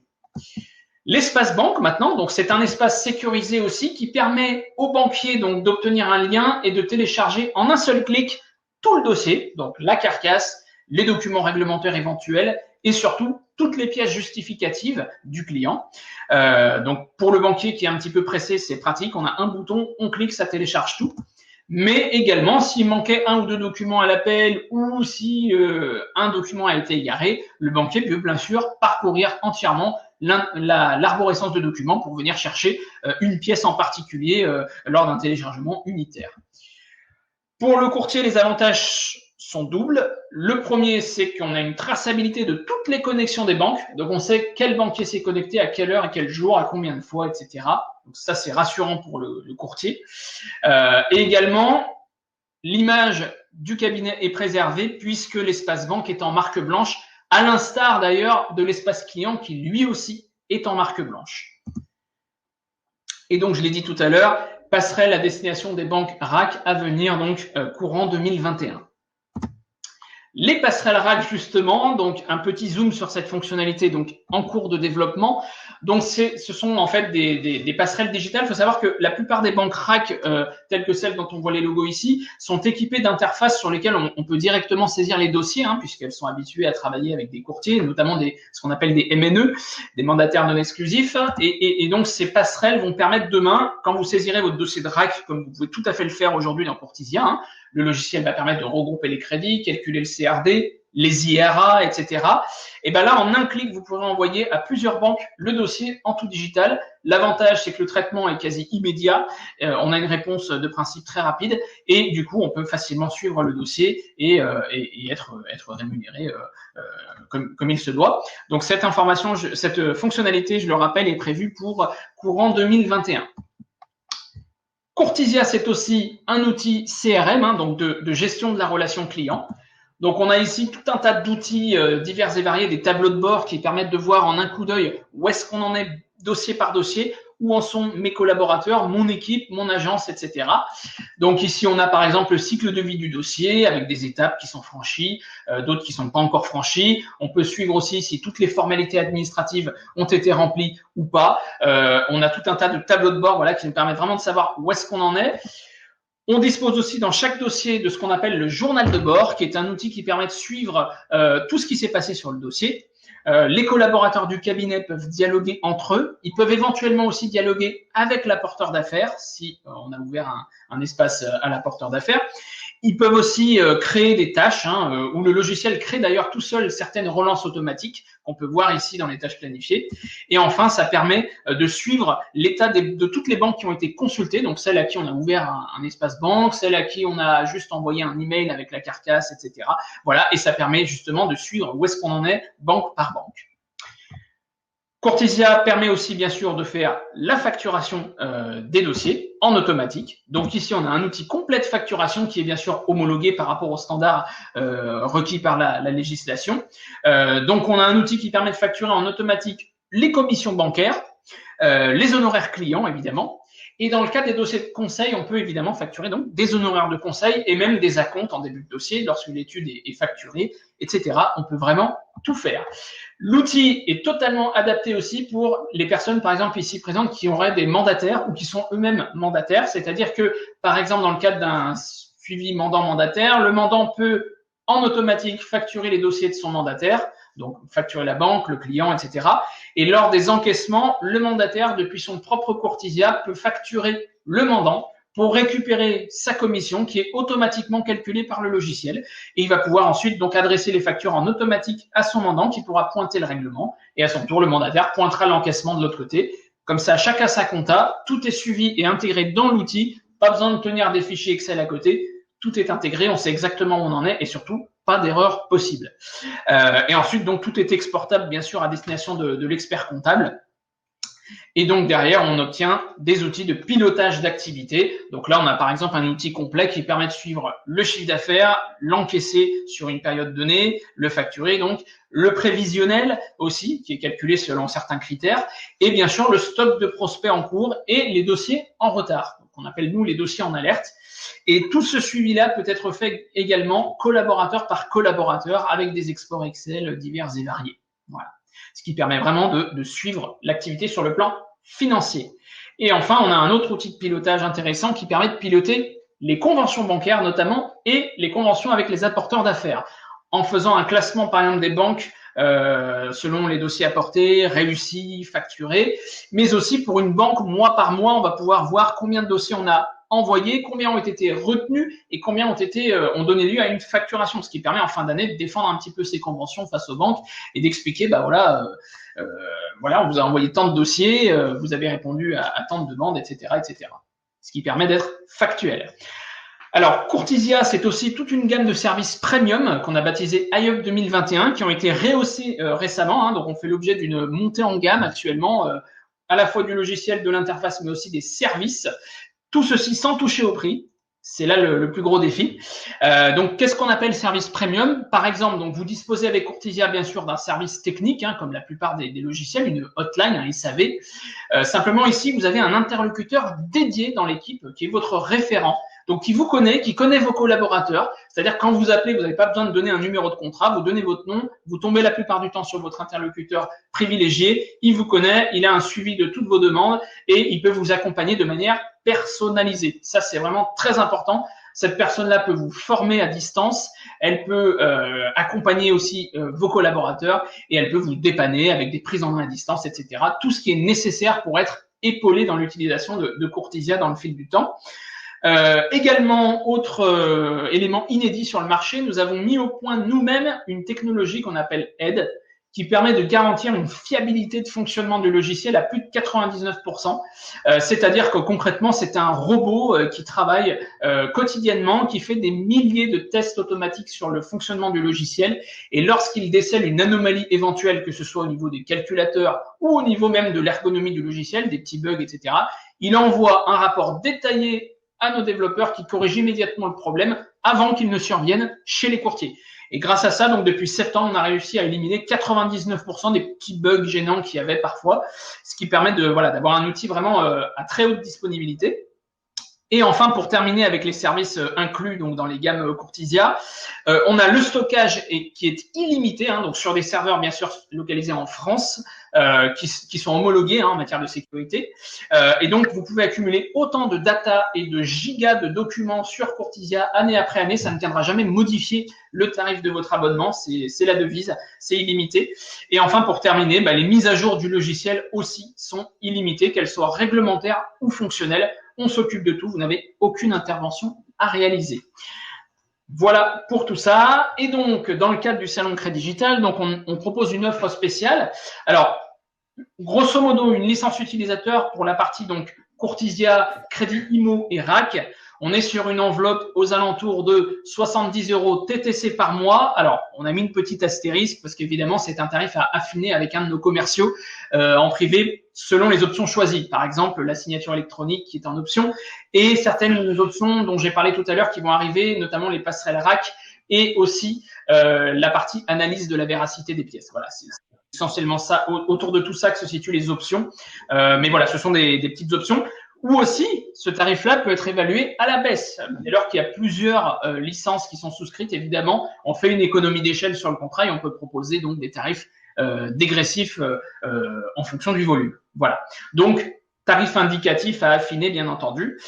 L'espace banque maintenant, donc c'est un espace sécurisé aussi qui permet aux banquiers donc d'obtenir un lien et de télécharger en un seul clic tout le dossier, donc la carcasse, les documents réglementaires éventuels et surtout toutes les pièces justificatives du client. Donc pour le banquier qui est un petit peu pressé, c'est pratique, on a un bouton, on clique, ça télécharge tout. Mais également, s'il manquait un ou deux documents à l'appel ou si un document a été égaré, le banquier peut bien sûr parcourir entièrement l'arborescence de documents pour venir chercher une pièce en particulier lors d'un téléchargement unitaire. Pour le courtier, les avantages sont doubles. Le premier, c'est qu'on a une traçabilité de toutes les connexions des banques. Donc, on sait quel banquier s'est connecté, à quelle heure, à quel jour, à combien de fois, etc. Donc, ça, c'est rassurant pour le courtier. Et également, l'image du cabinet est préservée puisque l'espace banque est en marque blanche, à l'instar d'ailleurs de l'espace client qui lui aussi est en marque blanche. Et donc, je l'ai dit tout à l'heure, passerelle à destination des banques RAC à venir donc courant 2021. Les passerelles RAC justement, donc un petit zoom sur cette fonctionnalité donc en cours de développement. Donc ce sont en fait des passerelles digitales. Il faut savoir que la plupart des banques RAC, telles que celles dont on voit les logos ici, sont équipées d'interfaces sur lesquelles on peut directement saisir les dossiers, puisqu'elles sont habituées à travailler avec des courtiers, notamment ce qu'on appelle des MNE, des mandataires non exclusifs. Et donc ces passerelles vont permettre demain, quand vous saisirez votre dossier de RAC, comme vous pouvez tout à fait le faire aujourd'hui dans Courtisia, le logiciel va permettre de regrouper les crédits, calculer le CRD, les IRA, etc. Et ben là, en un clic, vous pourrez envoyer à plusieurs banques le dossier en tout digital. L'avantage, c'est que le traitement est quasi immédiat. On a une réponse de principe très rapide et du coup, on peut facilement suivre le dossier et être rémunéré comme il se doit. Donc cette information, cette fonctionnalité, je le rappelle, est prévue pour courant 2021. Courtisia, c'est aussi un outil CRM, donc de gestion de la relation client. Donc, on a ici tout un tas d'outils divers et variés, des tableaux de bord qui permettent de voir en un coup d'œil où est-ce qu'on en est dossier par dossier, où en sont mes collaborateurs, mon équipe, mon agence, etc. Donc ici, on a par exemple le cycle de vie du dossier avec des étapes qui sont franchies, d'autres qui sont pas encore franchies. On peut suivre aussi si toutes les formalités administratives ont été remplies ou pas. On a tout un tas de tableaux de bord qui nous permettent vraiment de savoir où est-ce qu'on en est. On dispose aussi dans chaque dossier de ce qu'on appelle le journal de bord, qui est un outil qui permet de suivre tout ce qui s'est passé sur le dossier. Les collaborateurs du cabinet peuvent dialoguer entre eux. Ils peuvent éventuellement aussi dialoguer avec l'apporteur d'affaires, si on a ouvert un espace à l'apporteur d'affaires. Ils peuvent aussi créer des tâches, où le logiciel crée d'ailleurs tout seul certaines relances automatiques qu'on peut voir ici dans les tâches planifiées. Et enfin, ça permet de suivre l'état de toutes les banques qui ont été consultées, donc celles à qui on a ouvert un espace banque, celles à qui on a juste envoyé un email avec la carcasse, etc. Voilà, et ça permet justement de suivre où est-ce qu'on en est banque par banque. Courtisia permet aussi bien sûr de faire la facturation des dossiers en automatique. Donc ici on a un outil complet de facturation qui est bien sûr homologué par rapport aux standards requis par la législation. Donc on a un outil qui permet de facturer en automatique les commissions bancaires, les honoraires clients évidemment. Et dans le cas des dossiers de conseil, on peut évidemment facturer donc des honoraires de conseil et même des acomptes en début de dossier lorsque l'étude est facturée, etc. On peut vraiment tout faire. L'outil est totalement adapté aussi pour les personnes, par exemple, ici présentes, qui auraient des mandataires ou qui sont eux-mêmes mandataires. C'est-à-dire que, par exemple, dans le cadre d'un suivi mandant-mandataire, le mandant peut en automatique facturer les dossiers de son mandataire, donc facturer la banque, le client, etc. Et lors des encaissements, le mandataire, depuis son propre Courtisia, peut facturer le mandant pour récupérer sa commission qui est automatiquement calculée par le logiciel. Et il va pouvoir ensuite donc adresser les factures en automatique à son mandant qui pourra pointer le règlement. Et à son tour, le mandataire pointera l'encaissement de l'autre côté. Comme ça, chacun sa compta, tout est suivi et intégré dans l'outil. Pas besoin de tenir des fichiers Excel à côté. Tout est intégré, on sait exactement où on en est et surtout, pas d'erreur possible. Et ensuite, donc, tout est exportable, bien sûr, à destination de l'expert comptable. Et donc, derrière, on obtient des outils de pilotage d'activité. Donc là, on a par exemple un outil complet qui permet de suivre le chiffre d'affaires, l'encaisser sur une période donnée, le facturer, donc le prévisionnel aussi, qui est calculé selon certains critères, et bien sûr, le stock de prospects en cours et les dossiers en retard. Donc, on appelle, nous, les dossiers en alerte. Et tout ce suivi-là peut être fait également collaborateur par collaborateur avec des exports Excel divers et variés. Voilà. Ce qui permet vraiment de suivre l'activité sur le plan financier. Et enfin, on a un autre outil de pilotage intéressant qui permet de piloter les conventions bancaires notamment et les conventions avec les apporteurs d'affaires. En faisant un classement par exemple des banques selon les dossiers apportés, réussis, facturés, mais aussi pour une banque, mois par mois, on va pouvoir voir combien de dossiers on a envoyés, combien ont été retenus et combien ont donné lieu à une facturation, ce qui permet en fin d'année de défendre un petit peu ces conventions face aux banques et d'expliquer, voilà, on vous a envoyé tant de dossiers, vous avez répondu à tant de demandes, etc., etc. Ce qui permet d'être factuel. Alors, Courtisia, c'est aussi toute une gamme de services premium qu'on a baptisé iUp 2021, qui ont été rehaussés récemment. Donc, on fait l'objet d'une montée en gamme actuellement, à la fois du logiciel, de l'interface, mais aussi des services. Tout ceci sans toucher au prix. C'est là le plus gros défi. Donc, qu'est-ce qu'on appelle service premium? Par exemple, donc vous disposez avec Courtisia, bien sûr, d'un service technique, comme la plupart des logiciels, une hotline, un SAV. Simplement, ici, vous avez un interlocuteur dédié dans l'équipe qui est votre référent. Donc, qui vous connaît, qui connaît vos collaborateurs. C'est-à-dire, quand vous appelez, vous n'avez pas besoin de donner un numéro de contrat, vous donnez votre nom, vous tombez la plupart du temps sur votre interlocuteur privilégié, il vous connaît, il a un suivi de toutes vos demandes et il peut vous accompagner de manière personnalisée. Ça, c'est vraiment très important. Cette personne-là peut vous former à distance, elle peut accompagner aussi vos collaborateurs et elle peut vous dépanner avec des prises en main à distance, etc. Tout ce qui est nécessaire pour être épaulé dans l'utilisation de Courtisia dans le fil du temps. Également, autre élément inédit sur le marché, nous avons mis au point nous-mêmes une technologie qu'on appelle AID, qui permet de garantir une fiabilité de fonctionnement du logiciel à plus de 99%. C'est-à-dire que concrètement, c'est un robot qui travaille quotidiennement, qui fait des milliers de tests automatiques sur le fonctionnement du logiciel. Et lorsqu'il décèle une anomalie éventuelle, que ce soit au niveau des calculateurs ou au niveau même de l'ergonomie du logiciel, des petits bugs, etc., il envoie un rapport détaillé à nos développeurs qui corrigent immédiatement le problème avant qu'il ne survienne chez les courtiers. Et grâce à ça, donc depuis septembre, on a réussi à éliminer 99% des petits bugs gênants qu'il y avait parfois, ce qui permet d'avoir un outil vraiment à très haute disponibilité. Et enfin, pour terminer avec les services inclus donc dans les gammes Courtisia, on a le stockage qui est illimité, donc sur des serveurs bien sûr localisés en France, qui sont homologués en matière de sécurité. Et donc, vous pouvez accumuler autant de data et de gigas de documents sur Courtisia année après année. Ça ne viendra jamais modifier le tarif de votre abonnement. C'est la devise, c'est illimité. Et enfin, pour terminer, les mises à jour du logiciel aussi sont illimitées, qu'elles soient réglementaires ou fonctionnelles. On s'occupe de tout, vous n'avez aucune intervention à réaliser. Voilà pour tout ça. Et donc, dans le cadre du salon Crédit Digital, donc on propose une offre spéciale. Alors, grosso modo, une licence utilisateur pour la partie donc Courtisia, Crédit Immo et RAC. On est sur une enveloppe aux alentours de 70 € TTC par mois. Alors, on a mis une petite astérisque parce qu'évidemment, c'est un tarif à affiner avec un de nos commerciaux en privé selon les options choisies. Par exemple, la signature électronique qui est en option et certaines options dont j'ai parlé tout à l'heure qui vont arriver, notamment les passerelles RAC et aussi la partie analyse de la véracité des pièces. Voilà, c'est essentiellement ça, autour de tout ça que se situent les options. Mais voilà, ce sont des petites options. Ou aussi, ce tarif-là peut être évalué à la baisse. Dès lors qu'il y a plusieurs licences qui sont souscrites, évidemment, on fait une économie d'échelle sur le contrat et on peut proposer donc des tarifs dégressifs en fonction du volume. Voilà. Donc, tarif indicatif à affiner, bien entendu.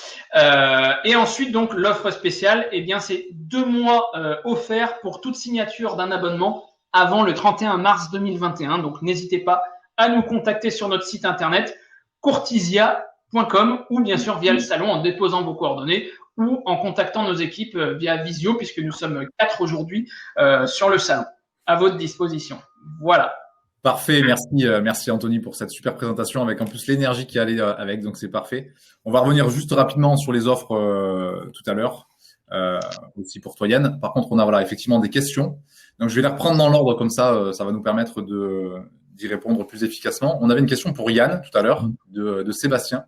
Et ensuite, donc, l'offre spéciale, eh bien, c'est 2 mois offerts pour toute signature d'un abonnement avant le 31 mars 2021. Donc, n'hésitez pas à nous contacter sur notre site internet courtisia.com ou bien sûr via le salon en déposant vos coordonnées ou en contactant nos équipes via Visio puisque nous sommes 4 aujourd'hui sur le salon. À votre disposition. Voilà. Parfait, merci Anthony pour cette super présentation avec en plus l'énergie qui allait avec, donc c'est parfait. On va revenir juste rapidement sur les offres tout à l'heure, aussi pour toi Yann. Par contre, on a effectivement des questions. Donc je vais les reprendre dans l'ordre comme ça, ça va nous permettre d'y répondre plus efficacement. On avait une question pour Yann tout à l'heure de Sébastien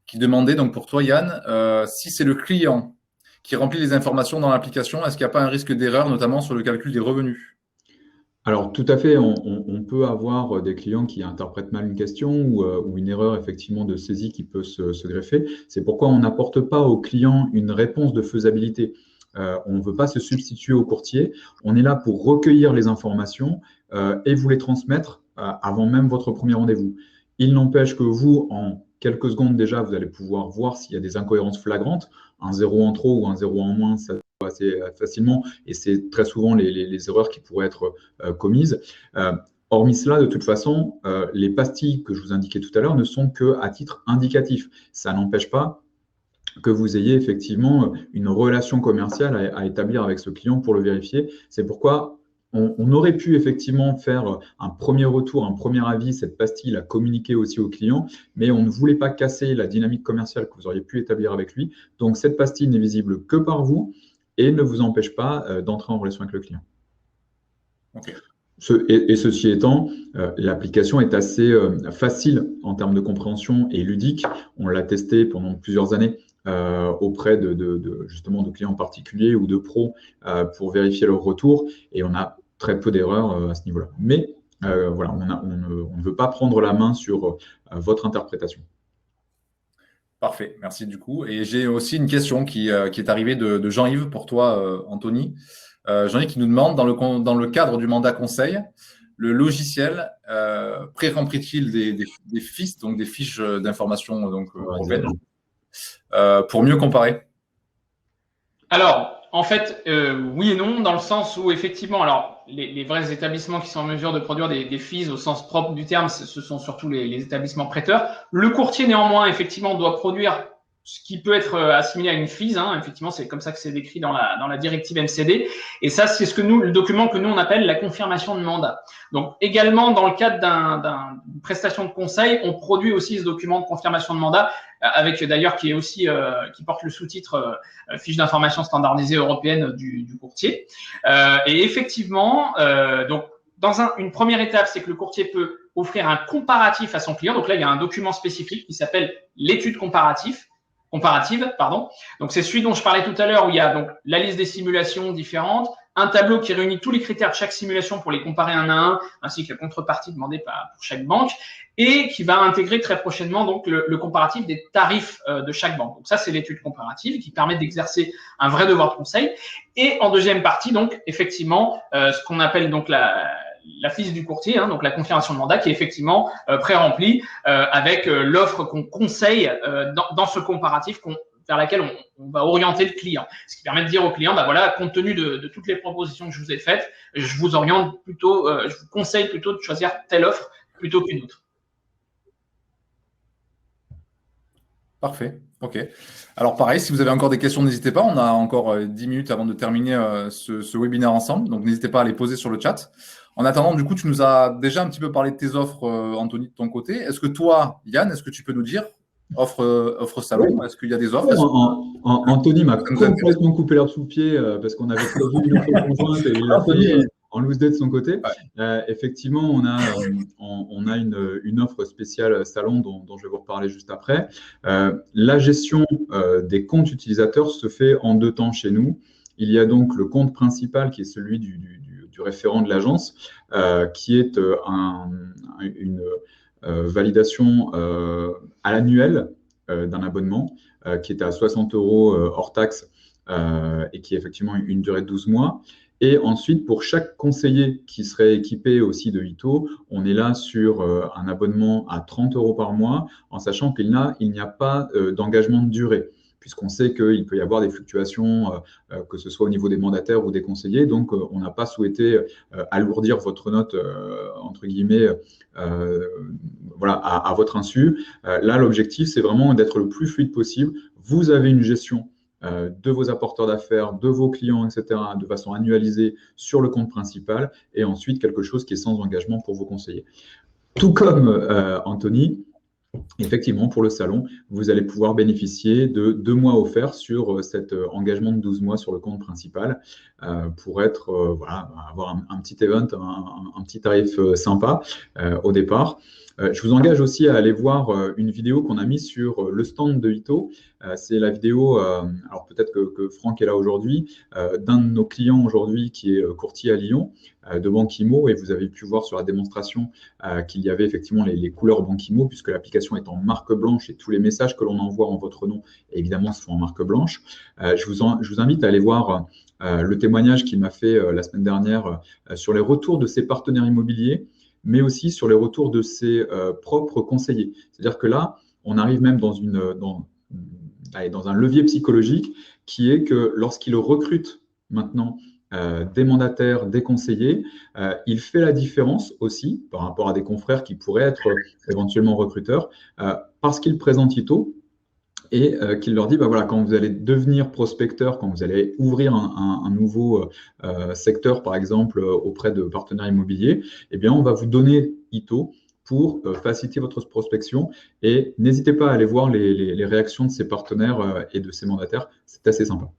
qui demandait donc pour toi Yann, si c'est le client qui remplit les informations dans l'application, est-ce qu'il n'y a pas un risque d'erreur, notamment sur le calcul des revenus? Alors, tout à fait, on peut avoir des clients qui interprètent mal une question ou une erreur effectivement de saisie qui peut se greffer. C'est pourquoi on n'apporte pas au client une réponse de faisabilité. On ne veut pas se substituer au courtier. On est là pour recueillir les informations et vous les transmettre avant même votre premier rendez-vous. Il n'empêche que vous, en quelques secondes déjà, vous allez pouvoir voir s'il y a des incohérences flagrantes. Un 0 en trop ou un 0 en moins, ça assez facilement et c'est très souvent les erreurs qui pourraient être commises. Hormis cela, de toute façon, les pastilles que je vous indiquais tout à l'heure ne sont qu'à titre indicatif. Ça n'empêche pas que vous ayez effectivement une relation commerciale à établir avec ce client pour le vérifier. C'est pourquoi on aurait pu effectivement faire un premier retour, un premier avis, cette pastille la communiquer aussi au client, mais on ne voulait pas casser la dynamique commerciale que vous auriez pu établir avec lui. Donc cette pastille n'est visible que par vous et ne vous empêche pas d'entrer en relation avec le client. Okay. Et ceci étant, l'application est assez facile en termes de compréhension et ludique. On l'a testé pendant plusieurs années auprès justement de clients particuliers ou de pros pour vérifier leur retour et on a très peu d'erreurs à ce niveau-là. Mais voilà, on ne veut pas prendre la main sur votre interprétation. Parfait, merci du coup. Et j'ai aussi une question qui est arrivée de Jean-Yves pour toi, Anthony. Jean-Yves qui nous demande, dans le cadre du mandat conseil, le logiciel pré-remplit-il des fiches, donc des fiches d'information pour mieux comparer? Alors, en fait, oui et non, dans le sens où effectivement, alors les vrais établissements qui sont en mesure de produire des FIS au sens propre du terme, ce sont surtout les établissements prêteurs. Le courtier, néanmoins, effectivement, doit produire ce qui peut être assimilé à une FIS. Hein. Effectivement, c'est comme ça que c'est décrit dans la directive MCD. Et ça, c'est le document que nous, on appelle la confirmation de mandat. Donc, également, dans le cadre d'une prestation de conseil, on produit aussi ce document de confirmation de mandat, avec d'ailleurs qui est aussi qui porte le sous-titre fiche d'information standardisée européenne du courtier. Et effectivement, donc une première étape, c'est que le courtier peut offrir un comparatif à son client. Donc là, il y a un document spécifique qui s'appelle l'étude comparative. Donc, c'est celui dont je parlais tout à l'heure où il y a donc la liste des simulations différentes, un tableau qui réunit tous les critères de chaque simulation pour les comparer un à un, ainsi que la contrepartie demandée pour chaque banque, et qui va intégrer très prochainement donc le comparatif des tarifs de chaque banque. Donc ça, c'est l'étude comparative qui permet d'exercer un vrai devoir de conseil. Et en deuxième partie, donc effectivement, ce qu'on appelle donc la fiche du courtier, hein, donc la confirmation de mandat qui est effectivement pré-remplie avec l'offre qu'on conseille dans ce comparatif vers laquelle on va orienter le client. Ce qui permet de dire au client, bah voilà, compte tenu de toutes les propositions que je vous ai faites, je vous oriente plutôt, je vous conseille plutôt de choisir telle offre plutôt qu'une autre. Parfait. Ok. Alors pareil, si vous avez encore des questions, n'hésitez pas. On a encore 10 minutes avant de terminer ce webinaire ensemble. Donc n'hésitez pas à les poser sur le chat. En attendant, du coup, tu nous as déjà un petit peu parlé de tes offres, Anthony, de ton côté. Est-ce que toi, Yann, est-ce que tu peux nous dire, offre salon, est-ce qu'il y a des offres? Anthony m'a Ça nous intéresse. complètement coupé l'herbe sous le pied parce qu'on avait prévu une offre conjointe et il l'a Anthony, fait en loose day de son côté. ouais. Effectivement, on a une offre spéciale salon dont je vais vous reparler juste après. La gestion des comptes utilisateurs se fait en 2 temps chez nous. Il y a donc le compte principal qui est celui du référent de l'agence, qui est une validation à l'annuel d'un abonnement qui est à 60 € hors taxe et qui est effectivement une durée de 12 mois. Et ensuite, pour chaque conseiller qui serait équipé aussi de Ito, on est là sur un abonnement à 30 € par mois, en sachant qu'il n'y a pas d'engagement de durée, puisqu'on sait qu'il peut y avoir des fluctuations, que ce soit au niveau des mandataires ou des conseillers. Donc, on n'a pas souhaité alourdir votre note, entre guillemets, voilà, à votre insu. Là, l'objectif, c'est vraiment d'être le plus fluide possible. Vous avez une gestion de vos apporteurs d'affaires, de vos clients, etc., de façon annualisée sur le compte principal, et ensuite quelque chose qui est sans engagement pour vos conseillers. Tout comme Anthony, effectivement, pour le salon, vous allez pouvoir bénéficier de 2 mois offerts sur cet engagement de 12 mois sur le compte principal pour voilà, avoir un petit event, un petit tarif sympa au départ. Je vous engage aussi à aller voir une vidéo qu'on a mise sur le stand de Ito. C'est la vidéo, alors peut-être que Franck est là aujourd'hui, d'un de nos clients aujourd'hui qui est courtier à Lyon, de Banquimo, et vous avez pu voir sur la démonstration qu'il y avait effectivement les couleurs Banquimo, puisque l'application est en marque blanche et tous les messages que l'on envoie en votre nom, évidemment, sont en marque blanche. Je vous invite à aller voir le témoignage qu'il m'a fait la semaine dernière sur les retours de ses partenaires immobiliers, mais aussi sur les retours de ses propres conseillers. C'est-à-dire que là, on arrive même dans un levier psychologique qui est que lorsqu'il recrute maintenant des mandataires, des conseillers, il fait la différence aussi par rapport à des confrères qui pourraient être éventuellement recruteurs parce qu'il présente Ito et qu'il leur dit, bah voilà, quand vous allez devenir prospecteur, quand vous allez ouvrir un nouveau secteur, par exemple, auprès de partenaires immobiliers, eh bien, on va vous donner Ito pour faciliter votre prospection. Et n'hésitez pas à aller voir les réactions de ces partenaires et de ces mandataires. C'est assez sympa.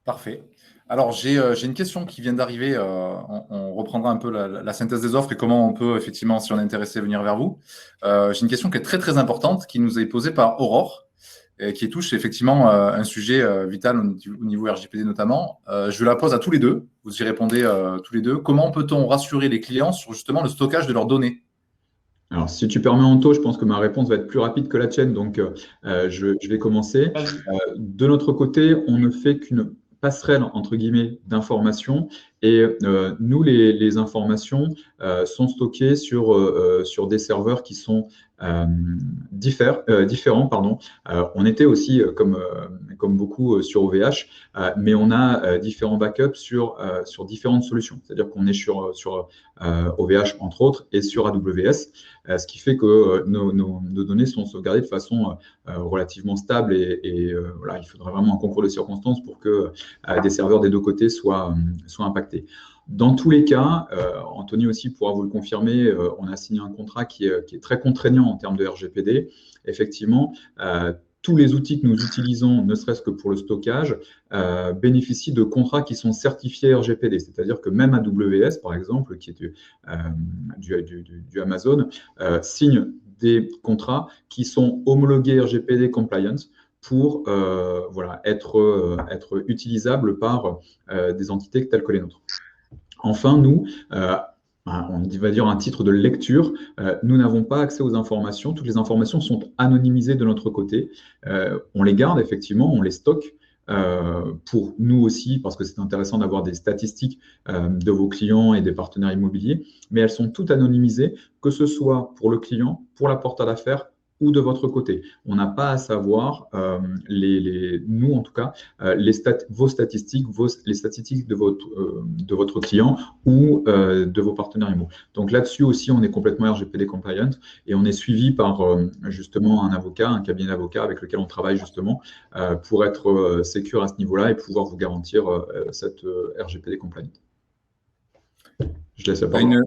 Parfait. Alors, j'ai une question qui vient d'arriver. On reprendra un peu la synthèse des offres et comment on peut, effectivement, si on est intéressé, venir vers vous. J'ai une question qui est très, très importante, qui nous est posée par Aurore, et qui touche effectivement un sujet vital au niveau RGPD notamment. Je la pose à tous les deux. Vous y répondez tous les deux. Comment peut-on rassurer les clients sur justement le stockage de leurs données? Alors, si tu permets, Anto, je pense que ma réponse va être plus rapide que la tienne, donc je vais commencer. De notre côté, on ne fait qu'une passerelle, entre guillemets, d'informations. Et nous, les informations sont stockées sur des serveurs qui sont différents. Pardon. On était aussi, comme beaucoup, sur OVH, mais on a différents backups sur différentes solutions. C'est-à-dire qu'on est sur OVH, entre autres, et sur AWS, ce qui fait que nos données sont sauvegardées de façon relativement stable. Et voilà, il faudrait vraiment un concours de circonstances pour que des serveurs des deux côtés soient impactés. Dans tous les cas, Anthony aussi pourra vous le confirmer, on a signé un contrat qui est très contraignant en termes de RGPD. Effectivement, tous les outils que nous utilisons, ne serait-ce que pour le stockage, bénéficient de contrats qui sont certifiés RGPD. C'est-à-dire que même AWS, par exemple, qui est du Amazon, signe des contrats qui sont homologués RGPD compliance pour voilà, être utilisables par des entités telles que les nôtres. Enfin, nous, on va dire un titre de lecture, nous n'avons pas accès aux informations. Toutes les informations sont anonymisées de notre côté. On les garde, effectivement, on les stocke pour nous aussi, parce que c'est intéressant d'avoir des statistiques de vos clients et des partenaires immobiliers, mais elles sont toutes anonymisées, que ce soit pour le client, pour l'apporteur d'affaires ou de votre côté. On n'a pas à savoir, nous en tout cas, vos statistiques, les statistiques de votre client ou de vos partenaires IMO. Donc là-dessus aussi, on est complètement RGPD compliant et on est suivi par justement un avocat, un cabinet d'avocats avec lequel on travaille justement pour être sécure à ce niveau-là et pouvoir vous garantir cette RGPD compliant. Je laisse la parole.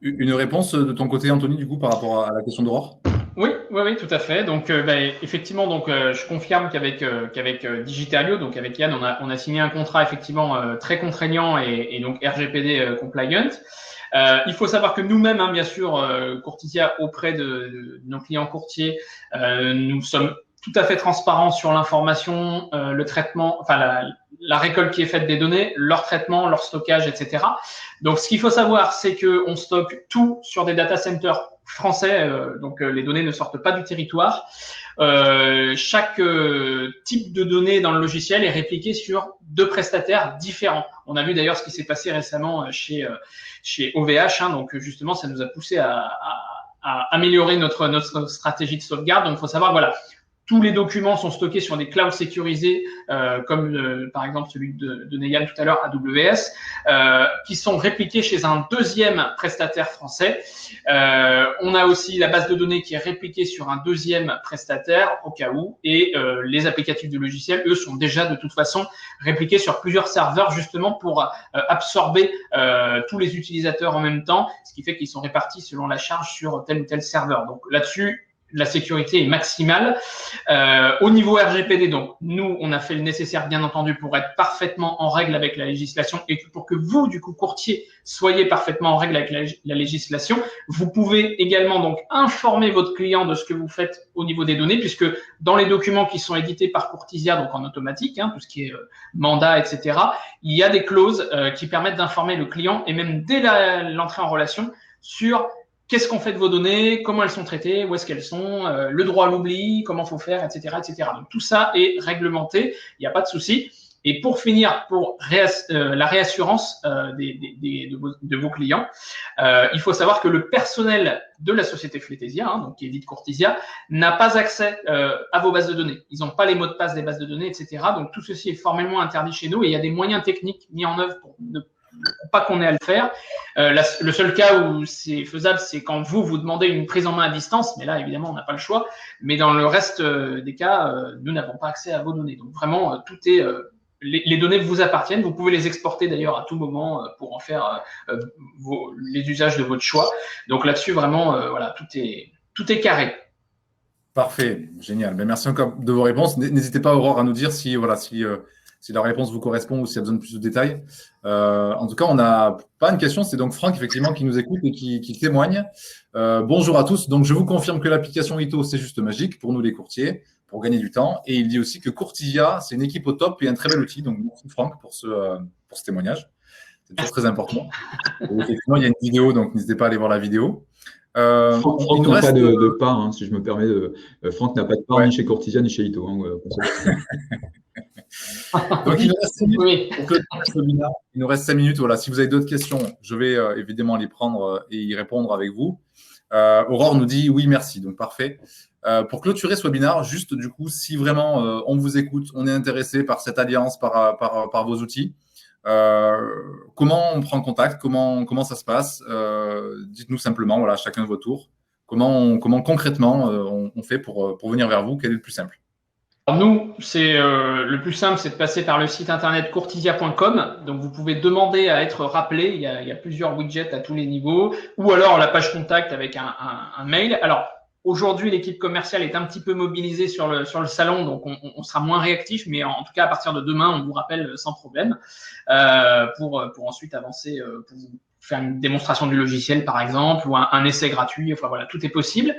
Une réponse de ton côté, Anthony, du coup, par rapport à la question d'Aurore? Oui, tout à fait. Donc, effectivement, je confirme qu'avec Digitalio, donc avec Yann, on a signé un contrat effectivement très contraignant et donc RGPD compliant. Il faut savoir que nous-mêmes, bien sûr, Courtisia, auprès de nos clients courtiers, nous sommes tout à fait transparents sur l'information, le traitement, enfin la récolte qui est faite des données, leur traitement, leur stockage, etc. Donc, ce qu'il faut savoir, c'est que on stocke tout sur des data centers français, donc les données ne sortent pas du territoire. Chaque type de données dans le logiciel est répliqué sur 2 prestataires différents. On a vu d'ailleurs ce qui s'est passé récemment chez OVH, donc justement ça nous a poussé à améliorer notre stratégie de sauvegarde. Donc il faut savoir, voilà, tous les documents sont stockés sur des clouds sécurisés, comme par exemple celui de Neyan tout à l'heure, AWS, qui sont répliqués chez un deuxième prestataire français. On a aussi la base de données qui est répliquée sur un deuxième prestataire au cas où, et les applicatifs du logiciel, eux, sont déjà de toute façon répliqués sur plusieurs serveurs justement pour absorber tous les utilisateurs en même temps, ce qui fait qu'ils sont répartis selon la charge sur tel ou tel serveur. Donc là-dessus, la sécurité est maximale. Au niveau RGPD, donc, nous, on a fait le nécessaire, bien entendu, pour être parfaitement en règle avec la législation et pour que vous, du coup, courtier, soyez parfaitement en règle avec la législation. Vous pouvez également, donc, informer votre client de ce que vous faites au niveau des données, puisque dans les documents qui sont édités par Courtisia, donc en automatique, tout ce qui est mandat, etc., il y a des clauses qui permettent d'informer le client et même dès l'entrée en relation sur qu'est-ce qu'on fait de vos données, comment elles sont traitées, où est-ce qu'elles sont, le droit à l'oubli, comment faut faire, etc., etc. Donc tout ça est réglementé, il n'y a pas de souci. Et pour finir, pour la réassurance de vos clients, il faut savoir que le personnel de la société Fletesia, donc qui est dite Courtisia, n'a pas accès à vos bases de données. Ils n'ont pas les mots de passe des bases de données, etc. Donc tout ceci est formellement interdit chez nous et il y a des moyens techniques mis en œuvre pour ne pas qu'on ait à le faire. Le seul cas où c'est faisable, c'est quand vous demandez une prise en main à distance, mais là, évidemment, on n'a pas le choix. Mais dans le reste des cas, nous n'avons pas accès à vos données. Donc, vraiment, tout est… les données vous appartiennent. Vous pouvez les exporter, d'ailleurs, à tout moment pour en faire les usages de votre choix. Donc, là-dessus, vraiment, voilà, tout est carré. Parfait, génial. Ben, merci encore de vos réponses. N'hésitez pas, Aurore, à nous dire si la réponse vous correspond ou s'il y a besoin de plus de détails. En tout cas, on n'a pas une question, c'est donc Franck, effectivement, qui nous écoute et qui témoigne. Bonjour à tous. Donc, je vous confirme que l'application Ito, c'est juste magique pour nous, les courtiers, pour gagner du temps. Et il dit aussi que Courtisia, c'est une équipe au top et un très bel outil. Donc, merci Franck pour ce témoignage. C'est toujours très important. Et effectivement, il y a une vidéo, donc n'hésitez pas à aller voir la vidéo. Franck n'a pas de part, si je me permets. Franck n'a pas de part ni chez Courtisia ni chez Ito. Donc, il nous reste 5 minutes pour clôturer ce webinaire. Il nous reste 5 minutes. Voilà. Si vous avez d'autres questions, je vais évidemment les prendre et y répondre avec vous. Aurore nous dit oui, merci. Donc, parfait. Pour clôturer ce webinaire, juste du coup, si vraiment on vous écoute, on est intéressé par cette alliance, par vos outils, comment on prend contact, comment ça se passe, dites-nous simplement, voilà, chacun de vos tours, comment concrètement on fait pour venir vers vous, quel est le plus simple? Alors nous, le plus simple, c'est de passer par le site internet courtisia.com. Donc, vous pouvez demander à être rappelé. Il y a plusieurs widgets à tous les niveaux, ou alors la page contact avec un mail. Alors, aujourd'hui, l'équipe commerciale est un petit peu mobilisée sur le salon, donc on sera moins réactif, mais en tout cas, à partir de demain, on vous rappelle sans problème pour ensuite avancer, pour vous faire une démonstration du logiciel, par exemple, ou un essai gratuit. Enfin, voilà, tout est possible.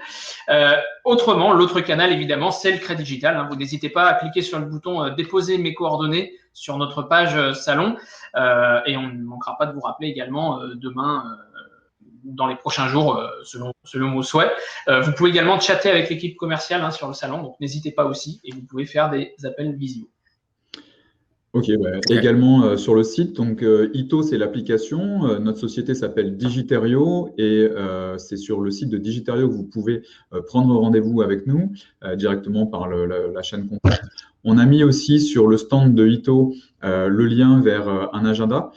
Autrement, l'autre canal, évidemment, c'est le Crédit Digital. Vous n'hésitez pas à cliquer sur le bouton « Déposer mes coordonnées » sur notre page salon et on ne manquera pas de vous rappeler également demain dans les prochains jours, selon vos souhaits. Vous pouvez également chatter avec l'équipe commerciale sur le salon, donc n'hésitez pas aussi et vous pouvez faire des appels visio. Ok, également sur le site. Donc, Ito, c'est l'application. Notre société s'appelle Digiterio et c'est sur le site de Digiterio que vous pouvez prendre rendez-vous avec nous directement par la chaîne contact. On a mis aussi sur le stand de Ito le lien vers un agenda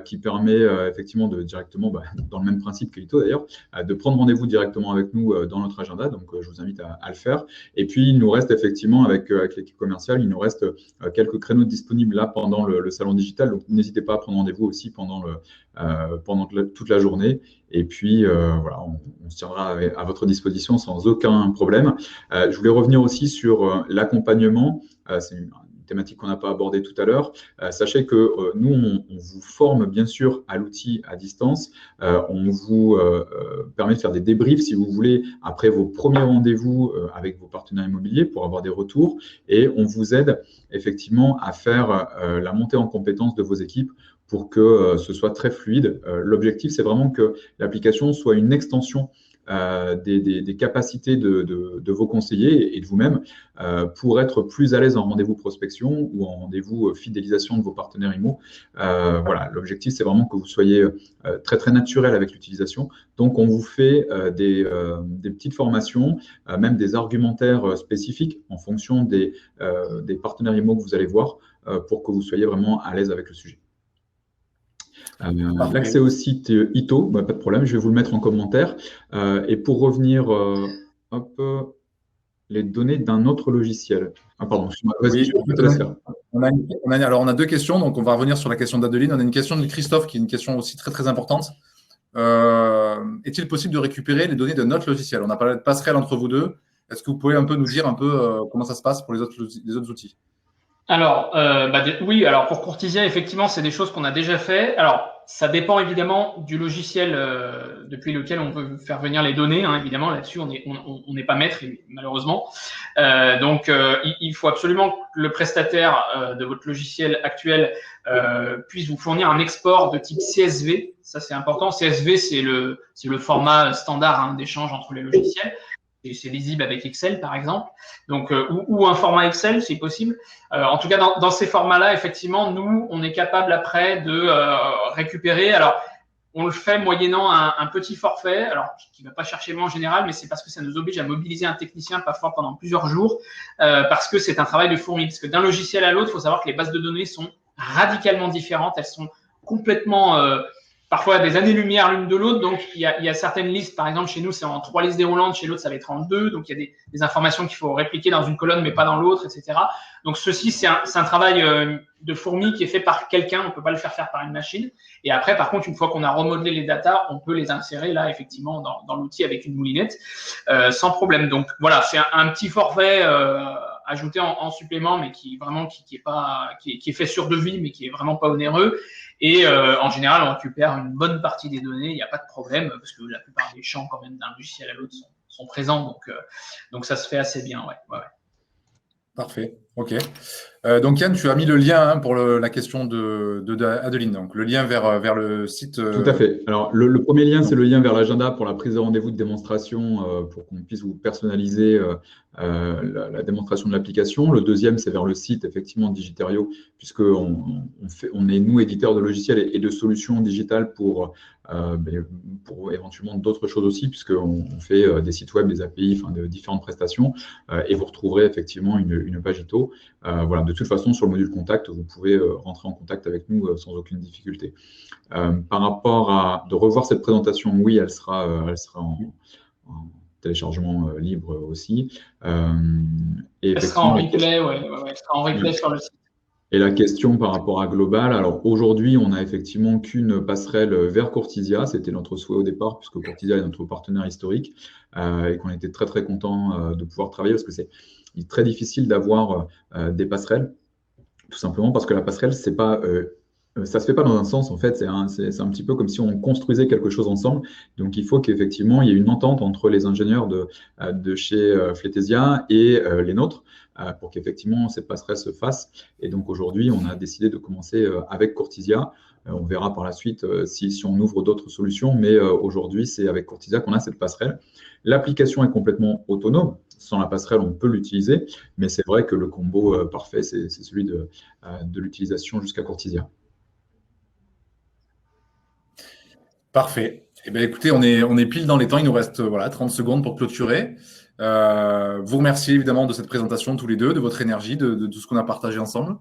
qui permet effectivement de directement, dans le même principe que Ito d'ailleurs, de prendre rendez-vous directement avec nous dans notre agenda. Donc, je vous invite à le faire. Et puis, il nous reste effectivement, avec l'équipe commerciale, il nous reste quelques créneaux disponibles là pendant le salon digital. Donc, n'hésitez pas à prendre rendez-vous aussi pendant toute la journée. Et puis, voilà, on se tiendra à votre disposition sans aucun problème. Je voulais revenir aussi sur l'accompagnement. C'est une thématique qu'on n'a pas abordée tout à l'heure. Sachez que nous, on vous forme bien sûr à l'outil à distance. On vous permet de faire des débriefs, si vous voulez, après vos premiers rendez-vous avec vos partenaires immobiliers pour avoir des retours. Et on vous aide effectivement à faire la montée en compétence de vos équipes pour que ce soit très fluide. L'objectif, c'est vraiment que l'application soit une extension des capacités de vos conseillers et de vous-même pour être plus à l'aise en rendez-vous prospection ou en rendez-vous fidélisation de vos partenaires IMO. Voilà, l'objectif, c'est vraiment que vous soyez très, très naturel avec l'utilisation. Donc, on vous fait des petites formations, même des argumentaires spécifiques en fonction des partenaires IMO que vous allez voir pour que vous soyez vraiment à l'aise avec le sujet. L'accès au site Ito, pas de problème, je vais vous le mettre en commentaire. Et pour revenir, les données d'un autre logiciel. Ah, pardon, vas-y, je te laisse faire. Alors, on a deux questions, donc on va revenir sur la question d'Adeline. On a une question de Christophe, qui est une question aussi très, très importante. Est-il possible de récupérer les données de notre logiciel? On a parlé de passerelle entre vous deux. Est-ce que vous pouvez un peu nous dire comment ça se passe pour les autres outils? Alors, oui, alors pour Courtisia, effectivement, c'est des choses qu'on a déjà fait. Alors, ça dépend évidemment du logiciel depuis lequel on veut faire venir les données. Hein, évidemment, là-dessus, on n'est pas maître, malheureusement. Donc, il faut absolument que le prestataire de votre logiciel actuel puisse vous fournir un export de type CSV. Ça, c'est important. CSV, c'est le format standard d'échange entre les logiciels. C'est lisible avec Excel, par exemple, donc ou un format Excel, c'est possible. En tout cas, dans ces formats-là, effectivement, nous, on est capable après de récupérer. Alors, on le fait moyennant un petit forfait, alors qui ne va pas chercher moi en général, mais c'est parce que ça nous oblige à mobiliser un technicien parfois pendant plusieurs jours, parce que c'est un travail de fourmi. Parce que d'un logiciel à l'autre, il faut savoir que les bases de données sont radicalement différentes. Elles sont complètement parfois des années-lumière l'une de l'autre. Donc, il y a certaines listes, par exemple, chez nous, c'est en 3 listes déroulantes, chez l'autre, ça va être en 2. Donc, il y a des informations qu'il faut répliquer dans une colonne, mais pas dans l'autre, etc. Donc, ceci, c'est un travail de fourmi qui est fait par quelqu'un. On ne peut pas le faire par une machine. Et après, par contre, une fois qu'on a remodelé les datas, on peut les insérer, là, effectivement, dans l'outil avec une moulinette, sans problème. Donc, voilà, c'est un petit forfait ajouté en supplément, mais qui est fait sur devis, mais qui est vraiment pas onéreux. Et en général, on récupère une bonne partie des données, il n'y a pas de problème, parce que la plupart des champs, quand même, d'un logiciel à l'autre sont présents. Donc, ça se fait assez bien, ouais. Parfait, ok. Donc Yann, tu as mis le lien pour la question d'Adeline, donc le lien vers le site. Tout à fait. Alors le premier lien, c'est le lien vers l'agenda pour la prise de rendez-vous de démonstration pour qu'on puisse vous personnaliser la démonstration de l'application. Le deuxième, c'est vers le site, effectivement, Digiterio, puisqu'on est, nous, éditeurs de logiciels et de solutions digitales pour éventuellement d'autres choses aussi, puisqu'on fait des sites web, des API, de différentes prestations, et vous retrouverez effectivement une page Ito. Voilà, de toute façon, sur le module contact, vous pouvez rentrer en contact avec nous sans aucune difficulté. Par rapport à de revoir cette présentation, oui, elle sera en téléchargement libre aussi. Elle sera en replay, elle sera en replay sur le site. Et la question par rapport à Global, alors aujourd'hui, on n'a effectivement qu'une passerelle vers Courtisia. C'était notre souhait au départ, puisque Courtisia est notre partenaire historique et qu'on était très, très content de pouvoir travailler parce que c'est très difficile d'avoir des passerelles, tout simplement parce que la passerelle, c'est pas, ça se fait pas dans un sens, en fait, c'est un petit peu comme si on construisait quelque chose ensemble. Donc, il faut qu'effectivement, il y ait une entente entre les ingénieurs de chez Fletesia et les nôtres pour qu'effectivement, cette passerelle se fasse. Et donc, aujourd'hui, on a décidé de commencer avec Courtisia. On verra par la suite si on ouvre d'autres solutions, mais aujourd'hui, c'est avec Courtisia qu'on a cette passerelle. L'application est complètement autonome, sans la passerelle, on peut l'utiliser, mais c'est vrai que le combo parfait, c'est celui de l'utilisation jusqu'à Courtisia. Parfait. Eh bien, écoutez, on est pile dans les temps. Il nous reste 30 secondes pour clôturer. Vous remercier évidemment de cette présentation tous les deux, de votre énergie, de tout ce qu'on a partagé ensemble.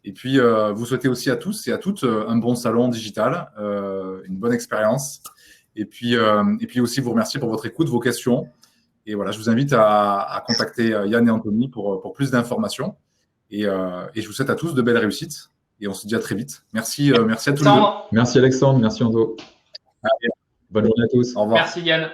Et puis, vous souhaitez aussi à tous et à toutes un bon salon digital, une bonne expérience. Et puis aussi vous remercier pour votre écoute, vos questions. Et voilà, je vous invite à contacter Yann et Anthony pour plus d'informations. Et je vous souhaite à tous de belles réussites. Et on se dit à très vite. Merci à tous les deux. Merci Alexandre, merci Anto. Allez. Bonne journée à tous. Au revoir. Merci Yann.